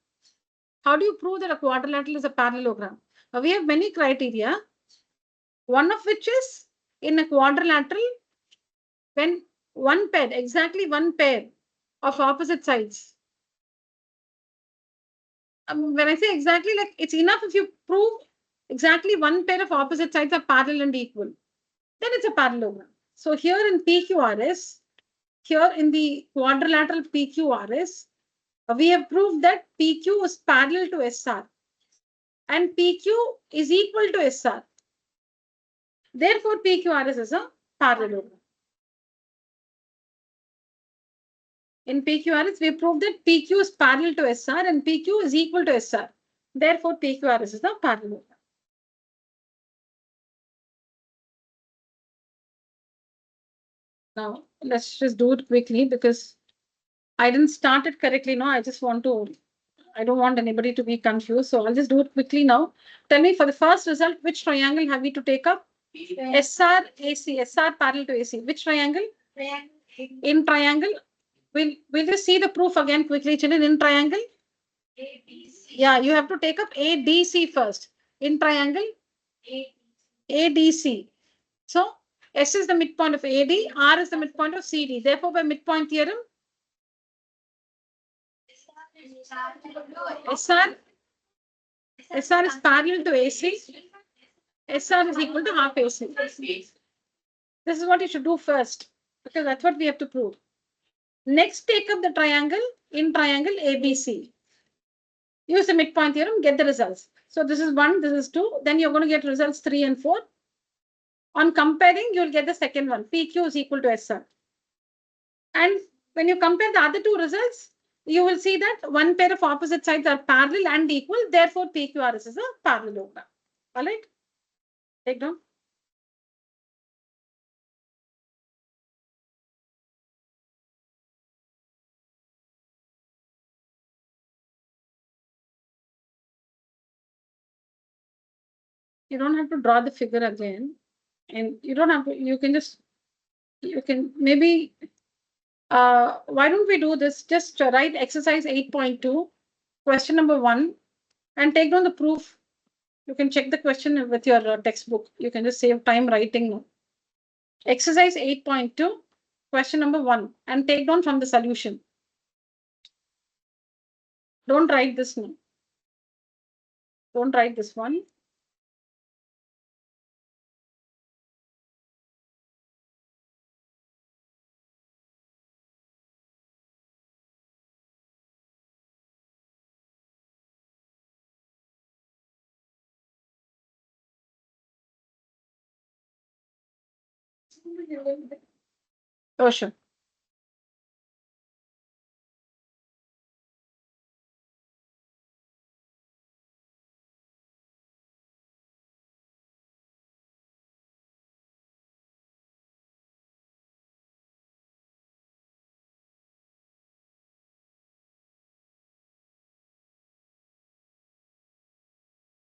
How do you prove that a quadrilateral is a parallelogram? Now, we have many criteria, one of which is in a quadrilateral, when one pair, exactly one pair of opposite sides. When I say exactly, like it's enough if you prove exactly one pair of opposite sides are parallel and equal, then it's a parallelogram. So here in PQRS, here in the quadrilateral PQRS, we have proved that PQ is parallel to SR and PQ is equal to SR. Therefore, PQRS is a parallelogram. In PQRS, we proved that PQ is parallel to SR and PQ is equal to SR. Therefore, PQRS is a parallelogram. Now, let's just do it quickly because I didn't start it correctly. No, I don't want anybody to be confused. So I'll just do it quickly now. Tell me for the first result, which triangle have we to take up? SR, AC, SR parallel to AC. Which triangle? In triangle, we'll just see the proof again quickly, children. In triangle, yeah, you have to take up ADC first. In triangle, ADC. So S is the midpoint of AD, R is the midpoint of CD. Therefore, by midpoint theorem, SR is parallel to AC. SR is equal to half AC. This is what you should do first, because that's what we have to prove. Next, take up the triangle in triangle ABC. Use the midpoint theorem, get the results. So this is 1, this is 2. Then you're going to get results 3 and 4. On comparing, you'll get the second one. PQ is equal to SR. And when you compare the other two results, you will see that one pair of opposite sides are parallel and equal. Therefore, PQRS is a parallelogram. All right? Take down. You don't have to draw the figure again. And you don't have to, you can maybe, why don't we do this? Just write exercise 8.2, question number 1, and take down the proof. You can check the question with your textbook. You can just save time writing now. Exercise 8.2, question number 1, and take down from the solution. Don't write this now. Don't write this one. Oh, sure.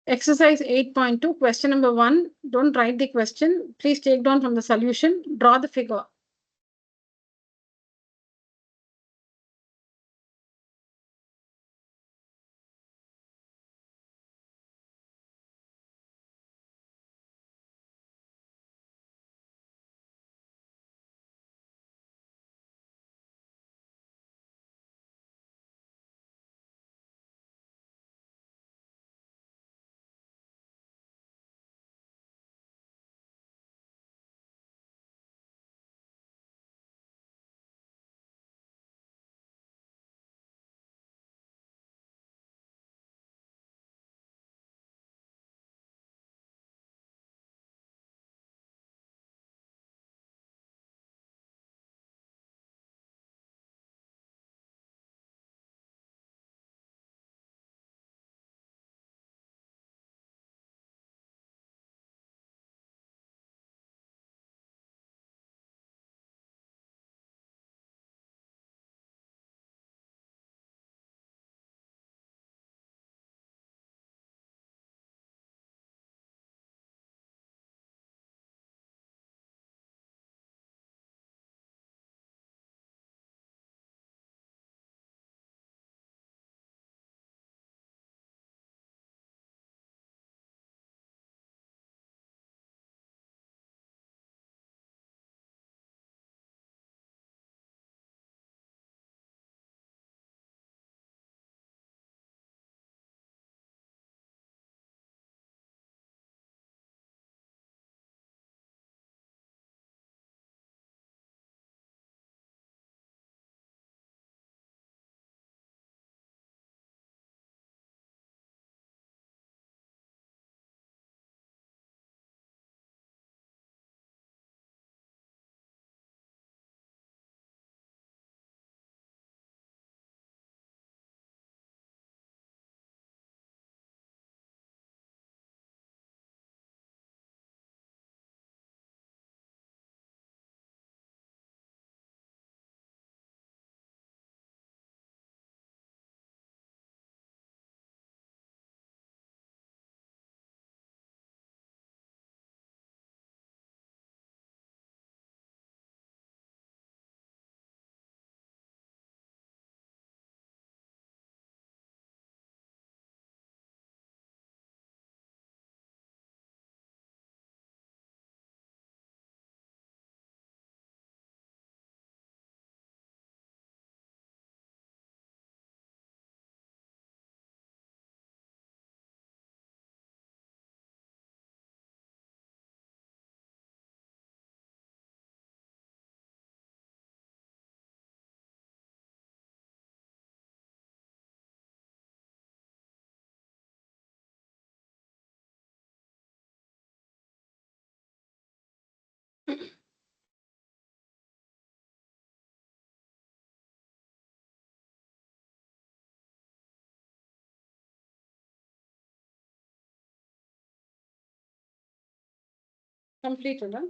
Exercise 8.2, question number 1. Don't write the question. Please take down from the solution. Draw the figure. Completed, huh?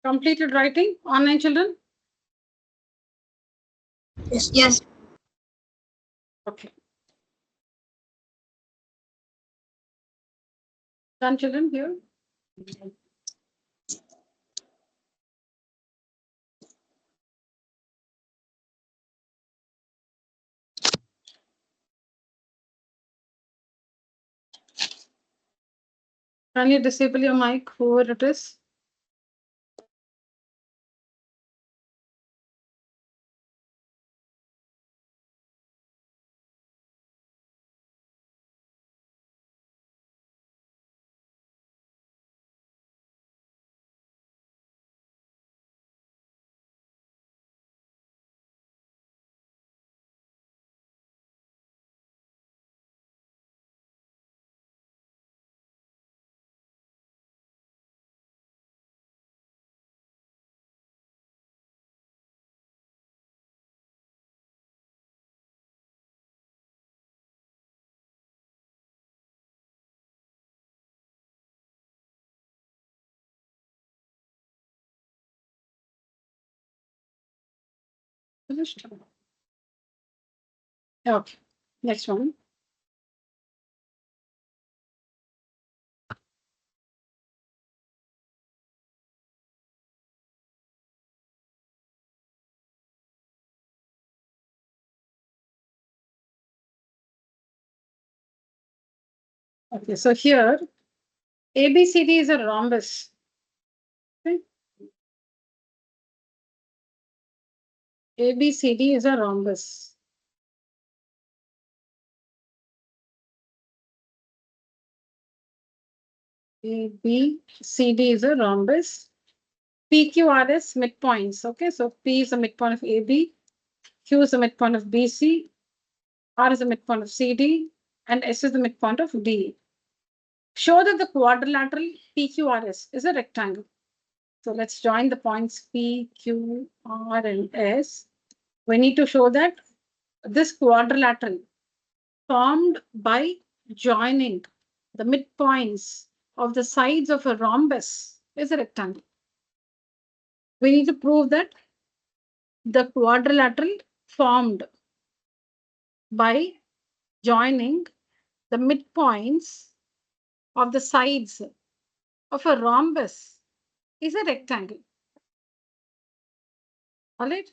Completed writing, online children? Yes. Okay. Done, children, here? Can you disable your mic, whoever it is? Finished? Okay, next one. Okay, so here, ABCD is a rhombus. Okay. ABCD is a rhombus. ABCD is a rhombus. PQRS midpoints. Okay, so P is the midpoint of AB, Q is the midpoint of BC, R is the midpoint of CD, and S is the midpoint of D. Show that the quadrilateral PQRS is a rectangle. So let's join the points P, Q, R, and S. We need to show that this quadrilateral formed by joining the midpoints of the sides of a rhombus is a rectangle. We need to prove that the quadrilateral formed by joining the midpoints of the sides of a rhombus is a rectangle. All right?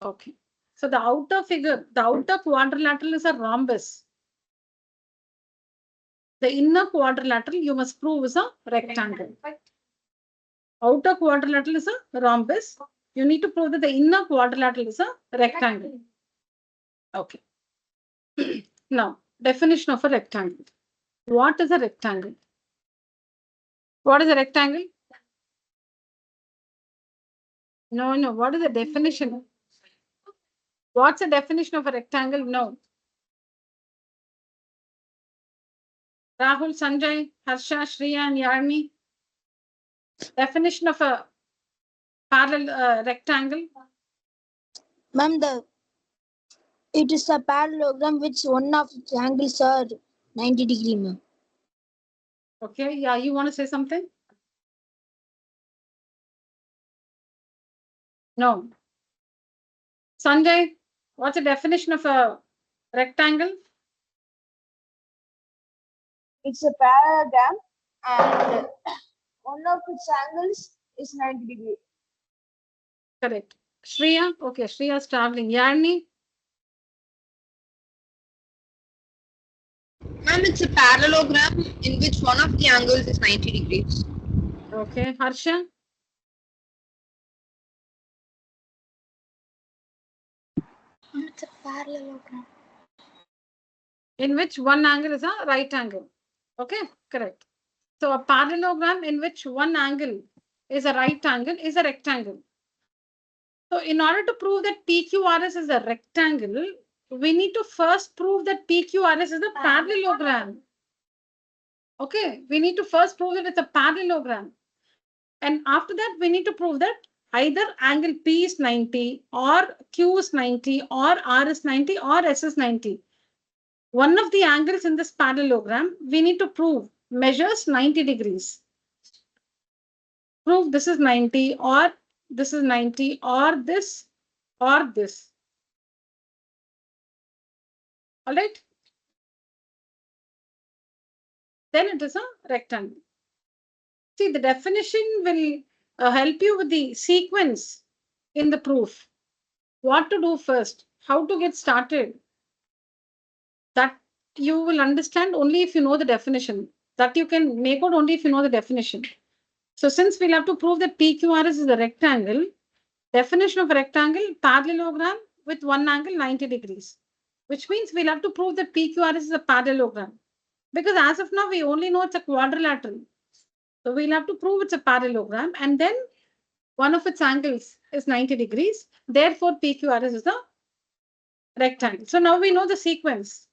Okay. So the outer figure, the outer quadrilateral is a rhombus. The inner quadrilateral you must prove is a rectangle. Outer quadrilateral is a rhombus. You need to prove that the inner quadrilateral is a rectangle. Okay. Now, definition of a rectangle. What is a rectangle? What is a rectangle? No. What is the definition? What's the definition of a rectangle? No. Rahul, Sanjay, Harsha, Shriya, and Yarni. Definition of a parallel rectangle. Ma'am, it is a parallelogram which one of its angles are 90 degree, ma'am. Okay, yeah, you want to say something? No. Sanjay, what's the definition of a rectangle? It's a parallelogram and one of its angles is 90 degree. Correct. Shriya, okay, Shriya's traveling. Yarni, Ma'am, it's a parallelogram in which one of the angles is 90 degrees. okay, Harsha, It's a parallelogram. in which one angle is a right angle. Okay, correct. So a parallelogram in which one angle is a right angle is a rectangle. So in order to prove that PQRS is a rectangle, we need to first prove that PQRS is a parallelogram. Okay, we need to first prove that it's a parallelogram. And after that, we need to prove that either angle P is 90 or Q is 90 or R is 90 or S is 90. One of the angles in this parallelogram, we need to prove measures 90 degrees. Prove this is 90 or this is 90 or this or this. All right. Then it is a rectangle. See, the definition will help you with the sequence in the proof. What to do first, how to get started. That you will understand only if you know the definition. That you can make out only if you know the definition. So since we'll have to prove that PQRS is a rectangle, definition of a rectangle, parallelogram with one angle 90 degrees, which means we'll have to prove that PQRS is a parallelogram. Because as of now, we only know it's a quadrilateral. So we'll have to prove it's a parallelogram, and then one of its angles is 90 degrees. Therefore, PQRS is a rectangle. So now we know the sequence.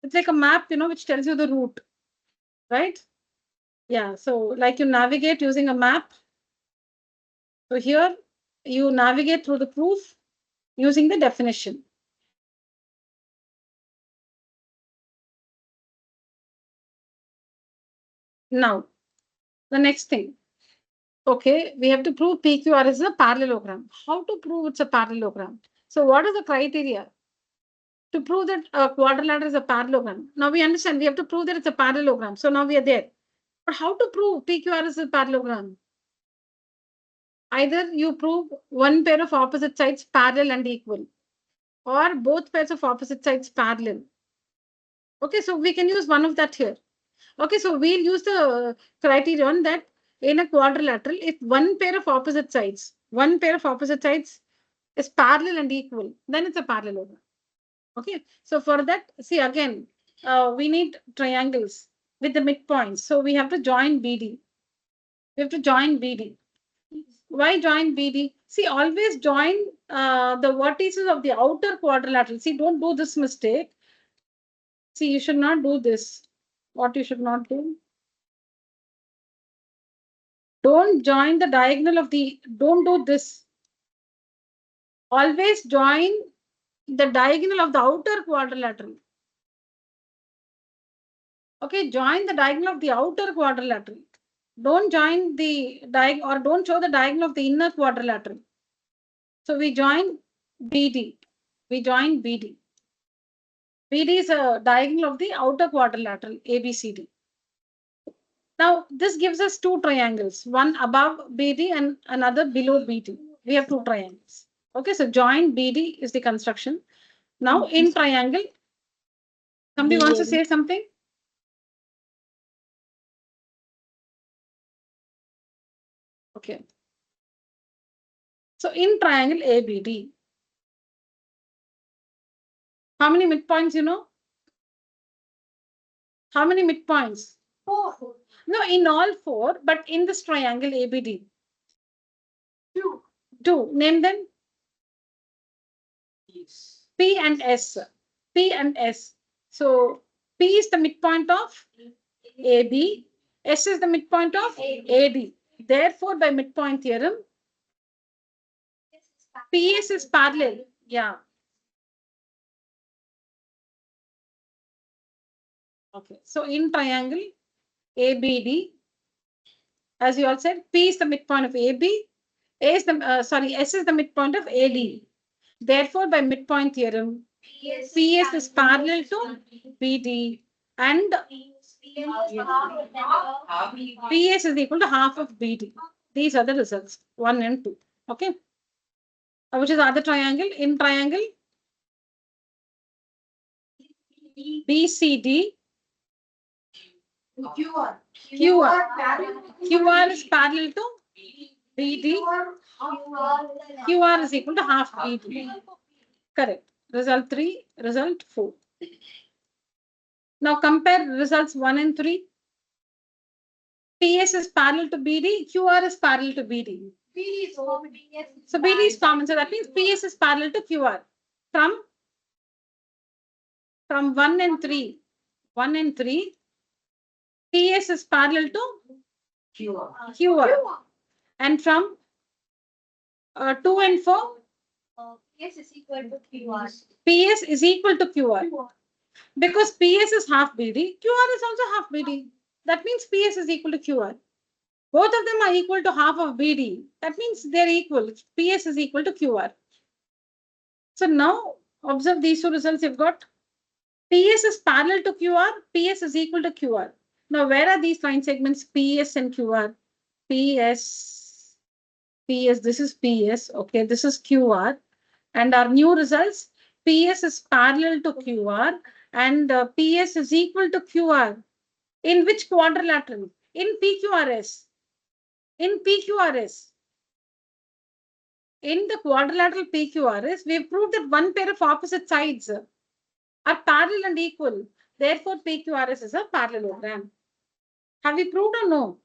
It's like a map, which tells you the route, right? Yeah, so like you navigate using a map. So here you navigate through the proof using the definition. Now, the next thing. Okay, we have to prove PQR is a parallelogram. How to prove it's a parallelogram? So what is the criteria to prove that a quadrilateral is a parallelogram? Now we understand we have to prove that it's a parallelogram. So now we are there. But how to prove PQR is a parallelogram? Either you prove one pair of opposite sides parallel and equal, or both pairs of opposite sides parallel. Okay, so we can use one of that here. Okay, so we'll use the criterion that in a quadrilateral, if one pair of opposite sides is parallel and equal, then it's a parallelogram. Okay, so for that, see again, we need triangles with the midpoints. So we have to join BD. We have to join BD. Why join BD? See, always join the vertices of the outer quadrilateral. See, don't do this mistake. See, you should not do this. What you should not do? Don't join the diagonal of the, don't do this. Always join the diagonal of the outer quadrilateral. Okay, join the diagonal of the outer quadrilateral. Don't join the diagonal or don't show the diagonal of the inner quadrilateral. So we join BD. We join BD. BD is a diagonal of the outer quadrilateral ABCD. Now this gives us two triangles, one above BD and another below BD. We have two triangles. Okay, so join BD is the construction. Now in triangle, somebody wants to say something? Okay. So in triangle ABD, how many midpoints you know? How many midpoints? 4. No, in all 4, but in this triangle ABD. 2. 2. Name them. Yes. P and S. P and S. So P is the midpoint of AB. S is the midpoint of AD. Therefore, by midpoint theorem, PS is parallel. Yeah. Okay. So in triangle ABD, as you all said, P is the midpoint of AB. A is the S is the midpoint of AD. Therefore, by midpoint theorem, PS is parallel to BD and PS is equal to half of BD. These are the results, 1 and 2. Okay. Which is the other triangle? In triangle BCD, QR is parallel to BD. QR is equal to half BD. Correct. Result 3, result 4. Now compare results 1 and 3. PS is parallel to BD, QR is parallel to BD. So BD is common. So that means PS is parallel to QR. From 1 and 3. 1 and 3. PS is parallel to QR. And from 2 and 4. PS is equal to QR. PS is equal to QR. Because PS is half BD, QR is also half BD. That means PS is equal to QR. Both of them are equal to half of BD. That means they're equal. PS is equal to QR. So now observe these two results you've got. PS is parallel to QR. PS is equal to QR. Now where are these line segments PS and QR? PS, this is PS. Okay, this is QR. And our new results, PS is parallel to QR and PS is equal to QR. In which quadrilateral? In PQRS. In PQRS. In the quadrilateral PQRS, we have proved that one pair of opposite sides are parallel and equal. Therefore, PQRS is a parallelogram. Have we proved or no?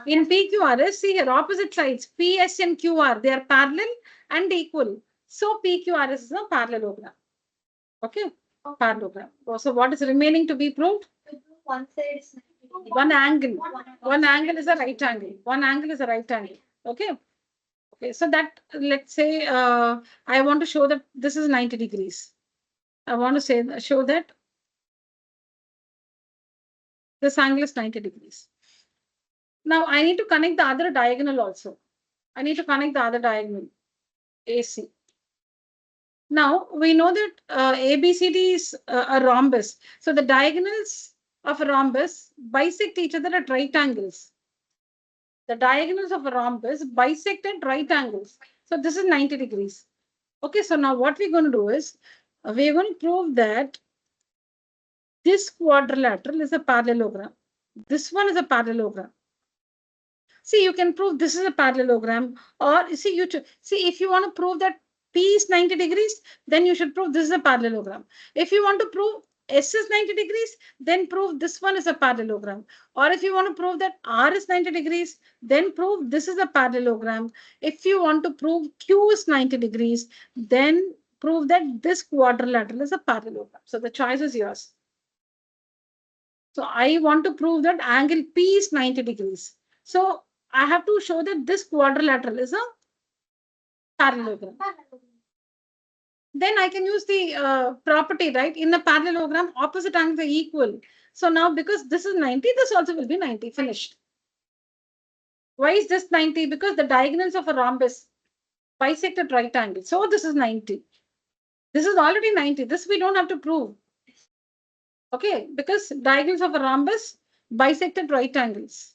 In PQRS, see here, opposite sides, PS and QR, they are parallel and equal. So, PQRS is a parallelogram. Okay, parallelogram. So, what is remaining to be proved? One side is one angle. One angle is a right angle. One angle is a right angle. Okay. Okay. So that, let's say, I want to show that this is 90 degrees. I want to show that this angle is 90 degrees. Now I need to connect the other diagonal also. I need to connect the other diagonal, AC. Now we know that ABCD is a rhombus. So the diagonals of a rhombus bisect each other at right angles. The diagonals of a rhombus bisect at right angles. So this is 90 degrees. Okay, so now what we're going to do is, we're going to prove that this quadrilateral is a parallelogram. This one is a parallelogram. See, you can prove this is a parallelogram, or see, if you want to prove that P is 90 degrees, then you should prove this is a parallelogram. If you want to prove S is 90 degrees, then prove this one is a parallelogram. Or if you want to prove that R is 90 degrees, then prove this is a parallelogram. If you want to prove Q is 90 degrees, then prove that this quadrilateral is a parallelogram. So the choice is yours. So I want to prove that angle P is 90 degrees. So I have to show that this quadrilateral is a parallelogram. Then I can use the property, right? In a parallelogram, opposite angles are equal. So now because this is 90, this also will be 90. Finished. Why is this 90? Because the diagonals of a rhombus bisected right angle. So this is 90. This is already 90. This we don't have to prove. Okay, because diagonals of a rhombus bisected right angles.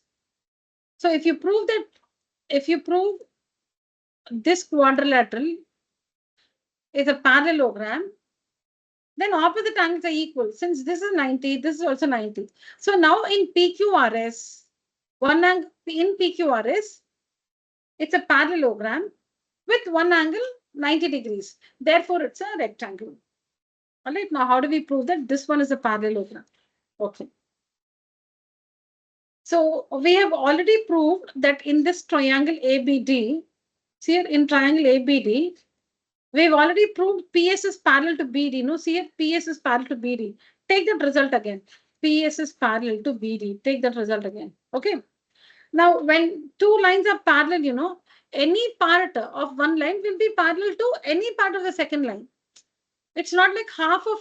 So if you prove this quadrilateral is a parallelogram, then opposite angles are equal. Since this is 90, this is also 90. So now in PQRS, one angle in PQRS, it's a parallelogram with one angle 90 degrees. Therefore, it's a rectangle. All right, now how do we prove that this one is a parallelogram? Okay. So we have already proved that in this triangle ABD, see here in triangle ABD, we've already proved PS is parallel to BD. No, see here PS is parallel to BD. Take that result again. PS is parallel to BD. Take that result again. Okay. Now, when two lines are parallel, any part of one line will be parallel to any part of the second line. It's not like half of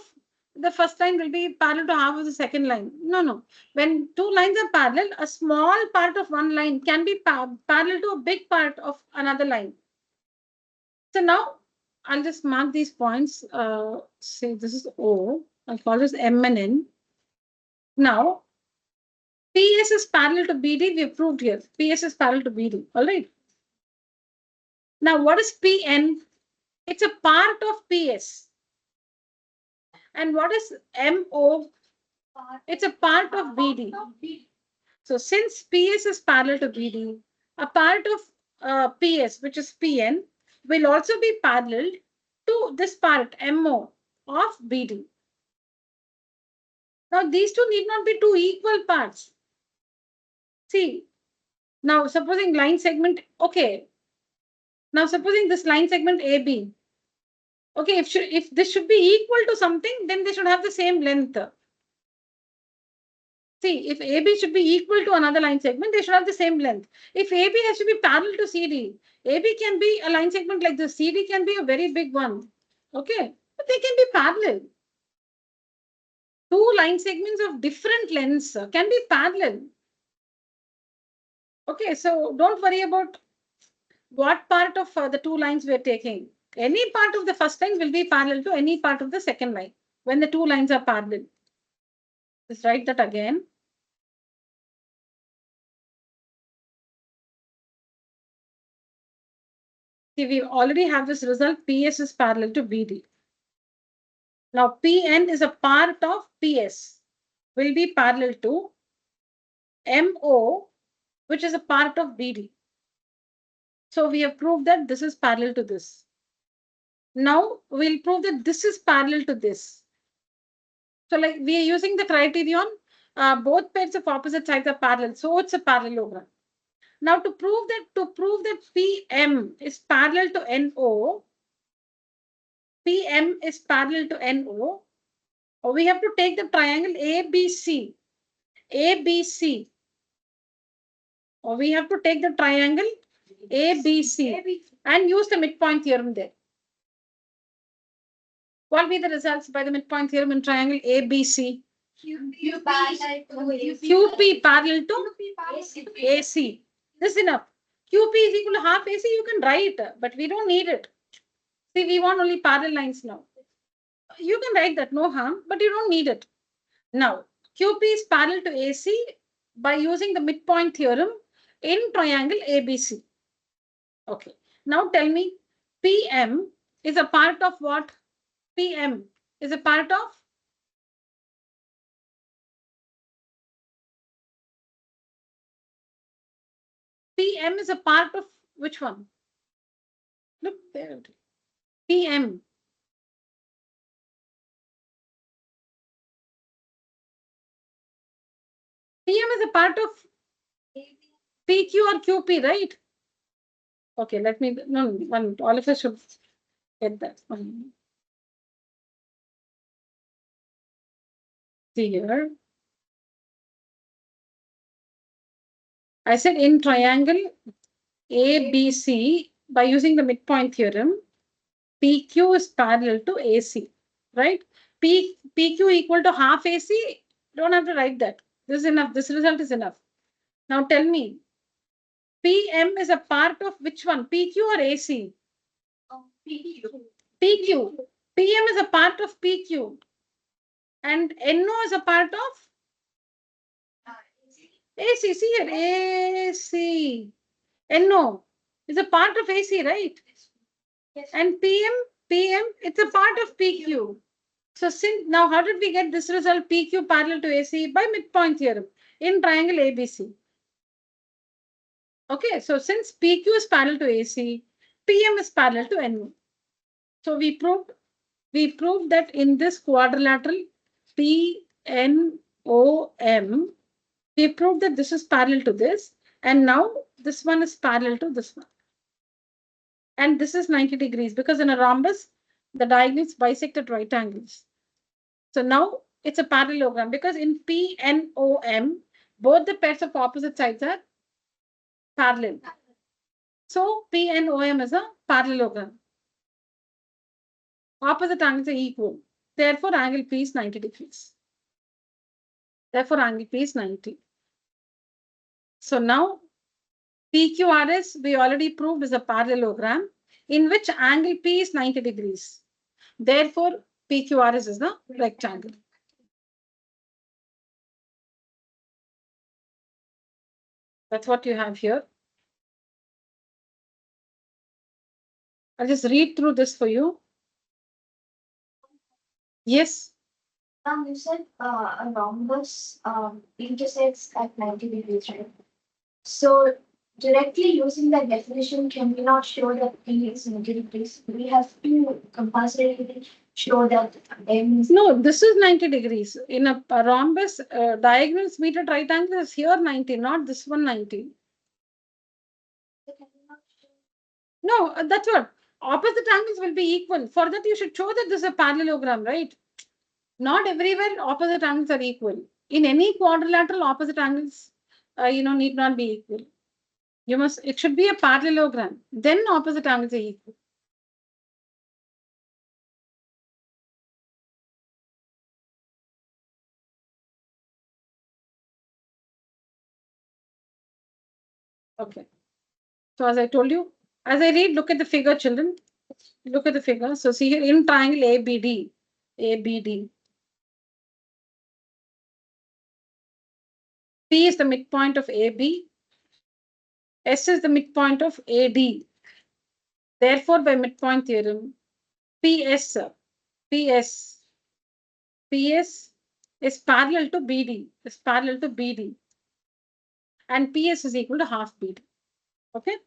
the first line will be parallel to half of the second line. No, no. When two lines are parallel, a small part of one line can be parallel to a big part of another line. So now I'll just mark these points. Say this is O. I'll call this M and N. Now, PS is parallel to BD. We have proved here. PS is parallel to BD. All right. Now, what is PN? It's a part of PS. And what is MO? It's a part of BD. So since PS is parallel to BD, a part of PS, which is PN, will also be parallel to this part MO of BD. Now these two need not be two equal parts. See, now supposing line segment, okay. Now supposing this line segment AB, okay, if this should be equal to something, then they should have the same length. See, if AB should be equal to another line segment, they should have the same length. If AB has to be parallel to CD, AB can be a line segment like this. CD can be a very big one. Okay, but they can be parallel. Two line segments of different lengths can be parallel. Okay, so don't worry about what part of the two lines we are taking. Any part of the first line will be parallel to any part of the second line when the two lines are parallel. Just write that again. See, we already have this result. PS is parallel to BD. Now, PN is a part of PS, will be parallel to MO, which is a part of BD. So we have proved that this is parallel to this. Now, we'll prove that this is parallel to this. So like we are using the criterion, both pairs of opposite sides are parallel. So it's a parallelogram. Now to prove that PM is parallel to NO, PM is parallel to NO, we have to take the triangle ABC. ABC. Or we have to take the triangle ABC and use the midpoint theorem there. What will be the results by the midpoint theorem in triangle ABC? QP parallel to AC. This is enough. QP is equal to half AC, you can write, but we don't need it. See, we want only parallel lines now. You can write that, no harm, but you don't need it. Now, QP is parallel to AC by using the midpoint theorem in triangle ABC. Okay. Now tell me, PM is a part of what? PM is a part of? PM is a part of which one? Look there. PM. PM is a part of PQ or QP, right? Okay, let me, no, one, all of us should get that one. See here. I said in triangle ABC, by using the midpoint theorem, PQ is parallel to AC, right? PQ equal to half AC, don't have to write that. This is enough. This result is enough. Now tell me, PM is a part of which one? PQ or AC? PQ. PM is a part of PQ. And NO is a part of AC. See here, AC. NO is a part of AC, right? Yes. And PM, it's a part of PQ. So since now, how did we get this result? PQ parallel to AC by midpoint theorem in triangle ABC. Okay, so since PQ is parallel to AC, PM is parallel to NO. So we proved that in this quadrilateral PNOM, we proved that this is parallel to this, and now this one is parallel to this one. And this is 90 degrees because in a rhombus, the diagonals bisect at right angles. So now it's a parallelogram because in PNOM, both the pairs of opposite sides are parallel. So PNOM is a parallelogram. Opposite angles are equal. Therefore, angle P is 90 degrees. Therefore, angle P is 90. So now PQRS, we already proved, is a parallelogram in which angle P is 90 degrees. Therefore, PQRS is the rectangle. That's what you have here. I'll just read through this for you. Yes. You said a rhombus intersects at 90 degrees, right? So directly using that definition, can we not show that P is 90 degrees? We have to compulsorily show that M is. No, this is 90 degrees. In a rhombus, diagonals meet at right angles is here 90, not this one 90. No, that's what. Opposite angles will be equal. For that, you should show that this is a parallelogram, right? Not everywhere opposite angles are equal. In any quadrilateral, opposite angles, need not be equal. It should be a parallelogram. Then opposite angles are equal. Okay. So as I told you, as I read, look at the figure, children. Look at the figure. So see here in triangle ABD, P is the midpoint of AB, S is the midpoint of AD. Therefore, by midpoint theorem, PS is parallel to BD, and PS is equal to half BD. Okay,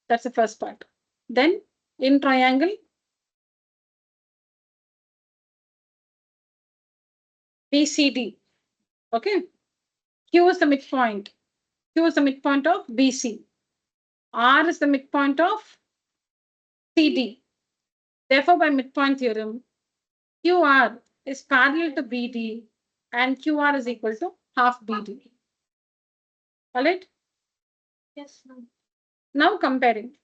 that's the first part. Then in triangle BCD, okay, Q is the midpoint. Q is the midpoint of BC. R is the midpoint of CD. Therefore, by midpoint theorem, QR is parallel to BD and QR is equal to half BD. All right? Yes, ma'am. Now comparing.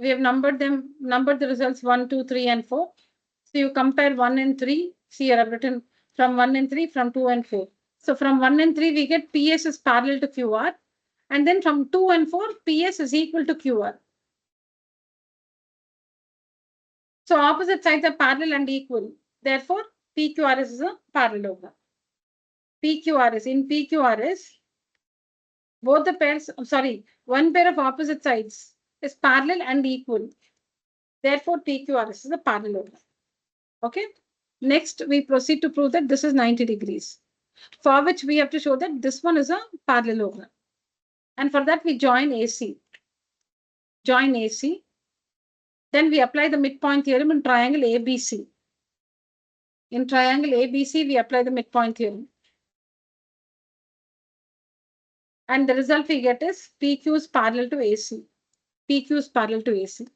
We have numbered the results 1, 2, 3, and 4. So you compare 1 and 3. See, I have written from 1 and 3, from 2 and 4. So from 1 and 3, we get PS is parallel to QR. And then from 2 and 4, PS is equal to QR. So opposite sides are parallel and equal. Therefore, PQRS is a parallelogram. In PQRS, both the pairs, one pair of opposite sides is parallel and equal. Therefore, PQRS is a parallelogram. Okay. Next, we proceed to prove that this is 90 degrees, for which we have to show that this one is a parallelogram. And for that, we join AC. Then we apply the midpoint theorem in triangle ABC. In triangle ABC, we apply the midpoint theorem. And the result we get is PQ is parallel to AC. PQ is parallel to AC.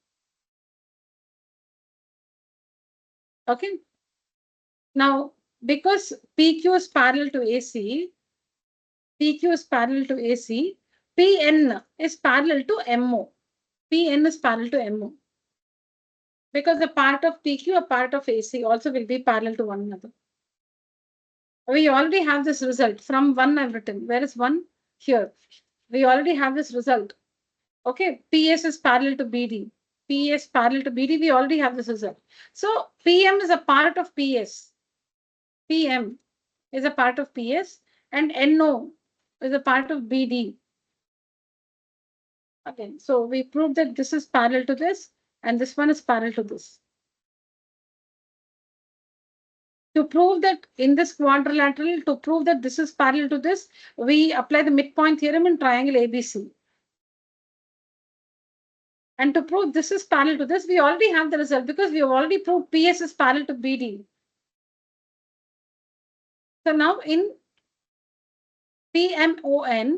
Okay. Now, because PQ is parallel to AC, PN is parallel to MO. PN is parallel to MO. Because a part of PQ, a part of AC also will be parallel to one another. We already have this result from 1 I've written. Where is 1? Here. We already have this result. Okay, PS is parallel to BD. PS parallel to BD, we already have this result. So PM is a part of PS. PM is a part of PS and NO is a part of BD. Again, so we proved that this is parallel to this and this one is parallel to this. To prove that in this quadrilateral, to prove that this is parallel to this, we apply the midpoint theorem in triangle ABC. And to prove this is parallel to this, we already have the result because we have already proved PS is parallel to BD. So now in PMON,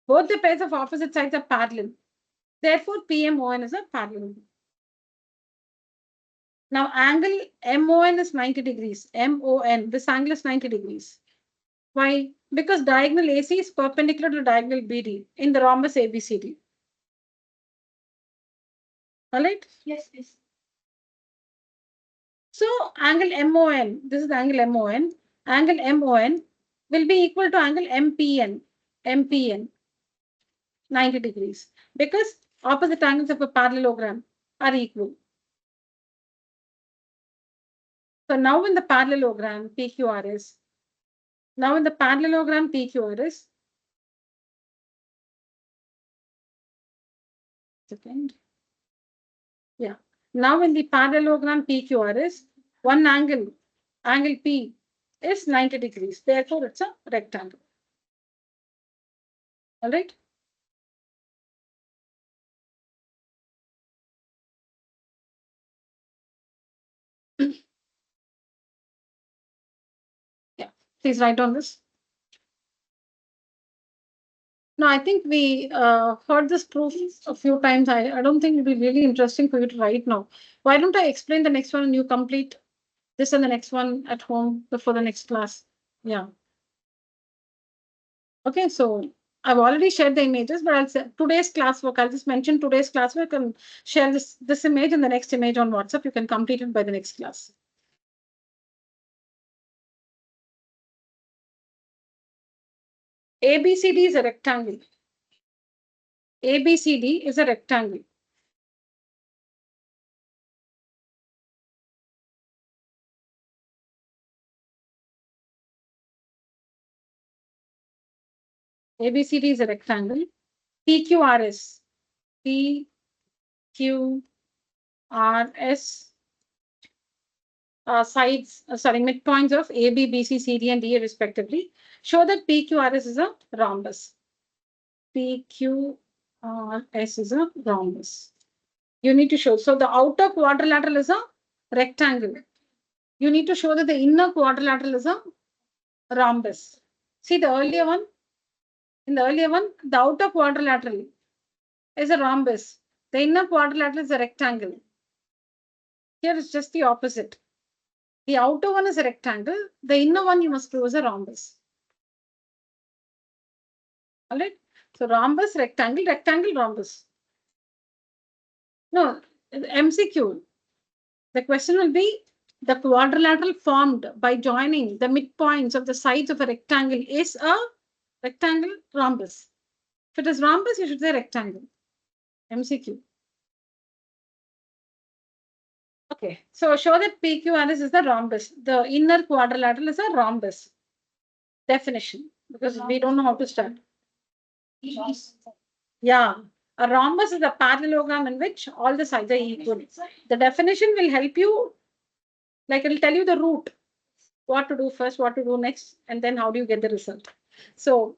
both the pairs of opposite sides are parallel. Therefore, PMON is a parallel. Now, angle MON is 90 degrees. MON, this angle is 90 degrees. Why? Because diagonal AC is perpendicular to diagonal BD in the rhombus ABCD. All right? Yes, yes. So, angle MON, this is the angle MON. Angle MON will be equal to angle MPN. MPN, 90 degrees. Because opposite angles of a parallelogram are equal. So now in the parallelogram PQRS, second. Yeah. Now in the parallelogram PQRS, one angle P is 90 degrees. Therefore, it's a rectangle. All right. Yeah. Please write on this. No, I think we heard this proof a few times. I don't think it'll be really interesting for you to write now. Why don't I explain the next one and you complete this and the next one at home before the next class? Yeah. Okay, so I've already shared the images, but I'll say today's classwork. I'll just mention today's classwork and share this image and the next image on WhatsApp. You can complete it by the next class. ABCD is a rectangle. ABCD is a rectangle. ABCD is a rectangle. PQRS. PQRS sides, midpoints of AB, BC, CD, and DA respectively show that PQRS is a rhombus. PQRS is a rhombus. You need to show. So the outer quadrilateral is a rectangle. You need to show that the inner quadrilateral is a rhombus. See the earlier one? In the earlier one, the outer quadrilateral is a rhombus. The inner quadrilateral is a rectangle. Here is just the opposite. The outer one is a rectangle. The inner one you must prove is a rhombus. All right. So rhombus, rectangle, rectangle, rhombus. No, MCQ. The question will be the quadrilateral formed by joining the midpoints of the sides of a rectangle is a rectangle, rhombus. If it is rhombus, you should say rectangle. MCQ. Okay, so show that PQRS is the rhombus. The inner quadrilateral is a rhombus. Definition, because we don't know how to start. Yeah, a rhombus is a parallelogram in which all the sides are equal. The definition will help you, like it will tell you the route, what to do first, what to do next, and then how do you get the result. So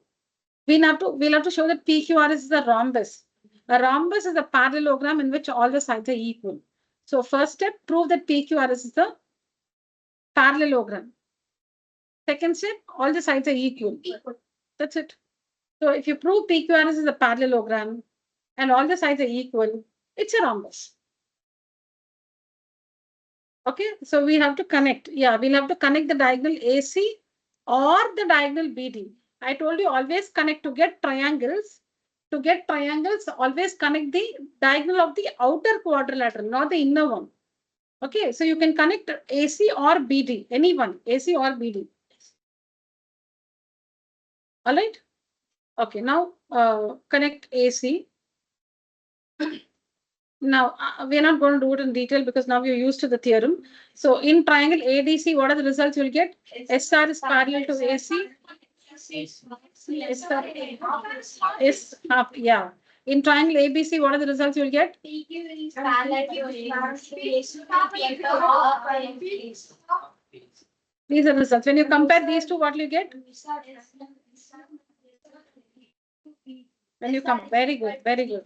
we'll have to show that PQRS is a rhombus. A rhombus is a parallelogram in which all the sides are equal. So first step, prove that PQRS is the parallelogram. Second step, all the sides are equal. That's it. So if you prove PQRS is a parallelogram and all the sides are equal, it's a rhombus. Okay, so we have to connect. Yeah, we'll have to connect the diagonal AC or the diagonal BD. I told you always connect to get triangles. To get triangles, always connect the diagonal of the outer quadrilateral, not the inner one. Okay, so you can connect AC or BD, any one, AC or BD. All right. Okay, now connect AC. Now, we're not going to do it in detail because now you're used to the theorem. So in triangle ADC, what are the results you'll get? SR is parallel to AC. SR is half, yeah. In triangle ABC, what are the results you'll get? PQ is parallel to These are the results. When you compare these two, what will you get? When you come, very good, very good.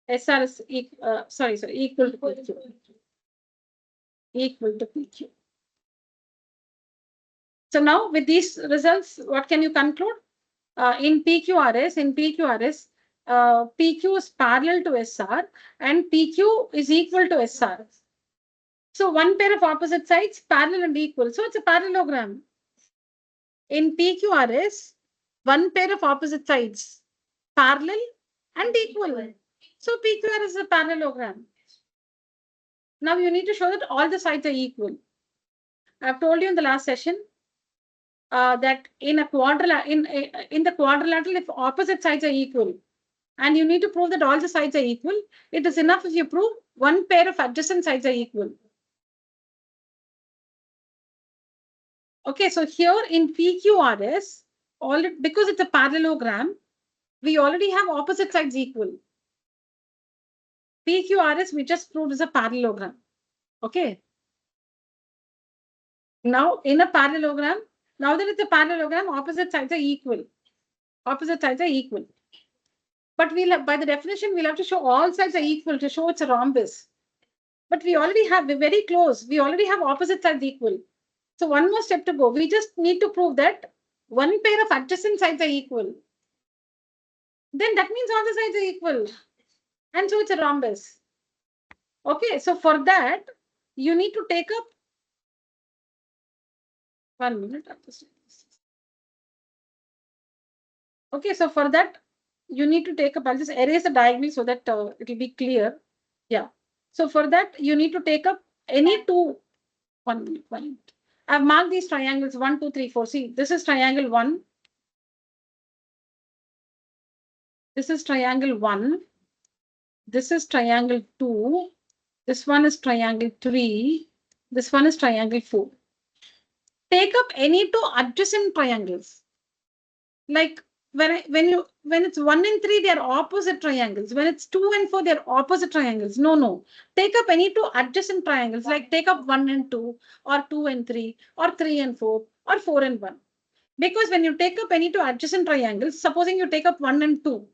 SR is equal to PQ. Equal to PQ. So now with these results, what can you conclude? In PQRS, PQ is parallel to SR and PQ is equal to SR. So one pair of opposite sides parallel and equal. So it's a parallelogram. In PQRS, one pair of opposite sides parallel and equal. So PQRS is a parallelogram. Now you need to show that all the sides are equal. I've told you in the last session that in the quadrilateral, if opposite sides are equal, and you need to prove that all the sides are equal, it is enough if you prove one pair of adjacent sides are equal. Okay, so here in PQRS, because it's a parallelogram, we already have opposite sides equal. PQRS we just proved is a parallelogram. Okay. Now in a parallelogram, now that it's a parallelogram, opposite sides are equal. Opposite sides are equal. But we'll have, by the definition, we'll have to show all sides are equal to show it's a rhombus. But we already have, we're very close. We already have opposite sides equal. So one more step to go. We just need to prove that one pair of adjacent sides are equal. Then that means all the sides are equal. And so it's a rhombus. Okay, so for that, you need to take up 1 minute. Okay, so for that, you need to take up, I'll just erase the diagonal so that it will be clear. Yeah. So for that, you need to take up any two. 1 minute, 1 minute. I've marked these triangles 1, 2, 3, 4. See, this is triangle 1. This is triangle 1. This is triangle 2. This one is triangle 3. This one is triangle 4. Take up any two adjacent triangles. Like when it's 1 and 3, they are opposite triangles. When it's 2 and 4, they are opposite triangles. No. Take up any two adjacent triangles, like take up 1 and 2, or 2 and 3, or 3 and 4, or 4 and 1. Because when you take up any two adjacent triangles, supposing you take up 1 and 2,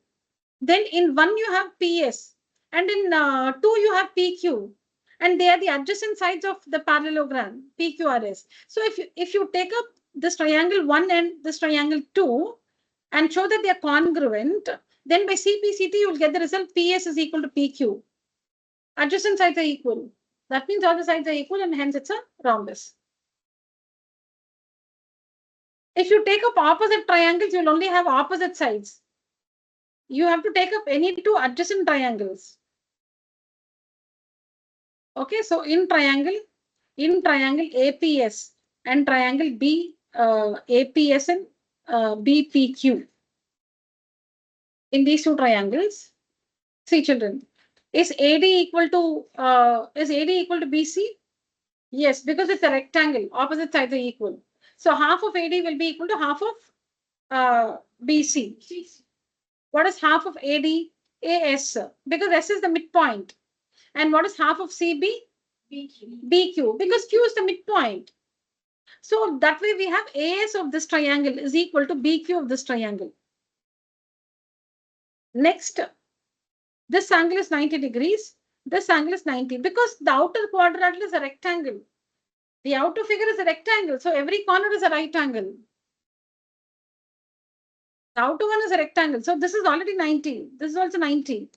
then in 1 you have PS, and in 2 you have PQ, and they are the adjacent sides of the parallelogram PQRS. So if you take up this triangle 1 and this triangle 2 and show that they are congruent, then by CPCT you will get the result PS is equal to PQ. Adjacent sides are equal. That means all the sides are equal and hence it's a rhombus. If you take up opposite triangles, you will only have opposite sides. You have to take up any two adjacent triangles. Okay, so in triangle APS and triangle APS and BPQ. In these two triangles, see children, is AD equal to BC? Yes, because it's a rectangle. Opposite sides are equal. So half of AD will be equal to half of BC. What is half of AD? AS, because S is the midpoint. And what is half of CB? BQ, because Q is the midpoint. So that way we have AS of this triangle is equal to BQ of this triangle. Next, this angle is 90 degrees. This angle is 90 because the outer quadrilateral is a rectangle. The outer figure is a rectangle. So every corner is a right angle. The outer one is a rectangle. So this is already 90. This is also 90.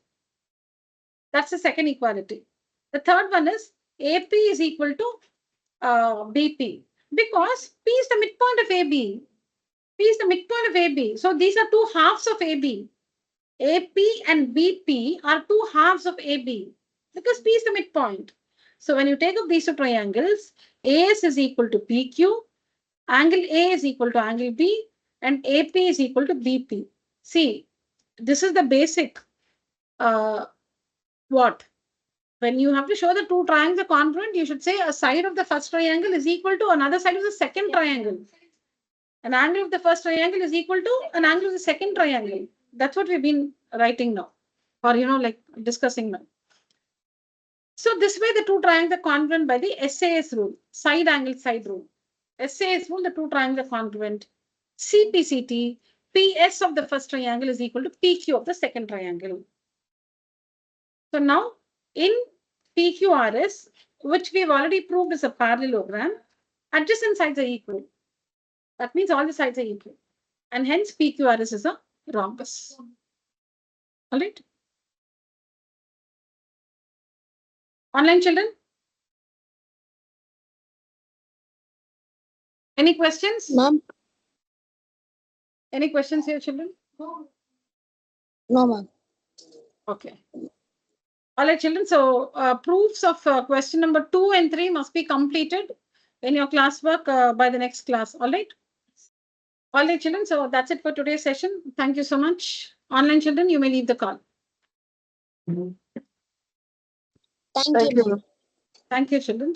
That's the second equality. The third one is AP is equal to BP because P is the midpoint of AB. P is the midpoint of AB. So these are two halves of AB. AP and BP are two halves of AB because P is the midpoint. So when you take up these two triangles, AS is equal to PQ, angle A is equal to angle B, and AP is equal to BP. See, this is the basic what? When you have to show the two triangles are congruent, you should say a side of the first triangle is equal to another side of the second triangle. An angle of the first triangle is equal to an angle of the second triangle. That's what we've been writing now, or like discussing now. So this way the two triangles are congruent by the SAS rule, side angle side rule. SAS rule, the two triangles are congruent. CPCT, PS of the first triangle is equal to PQ of the second triangle. So now in PQRS, which we've already proved is a parallelogram, adjacent sides are equal. That means all the sides are equal. And hence PQRS is a rhombus. All right. Online children? Any questions? Ma'am? Any questions here, children? No, ma'am. Okay. All right, children. So proofs of question number 2 and 3 must be completed in your classwork by the next class. All right. All right, children. So that's it for today's session. Thank you so much. Online children, you may leave the call. Thank you, ma'am. Thank you, children.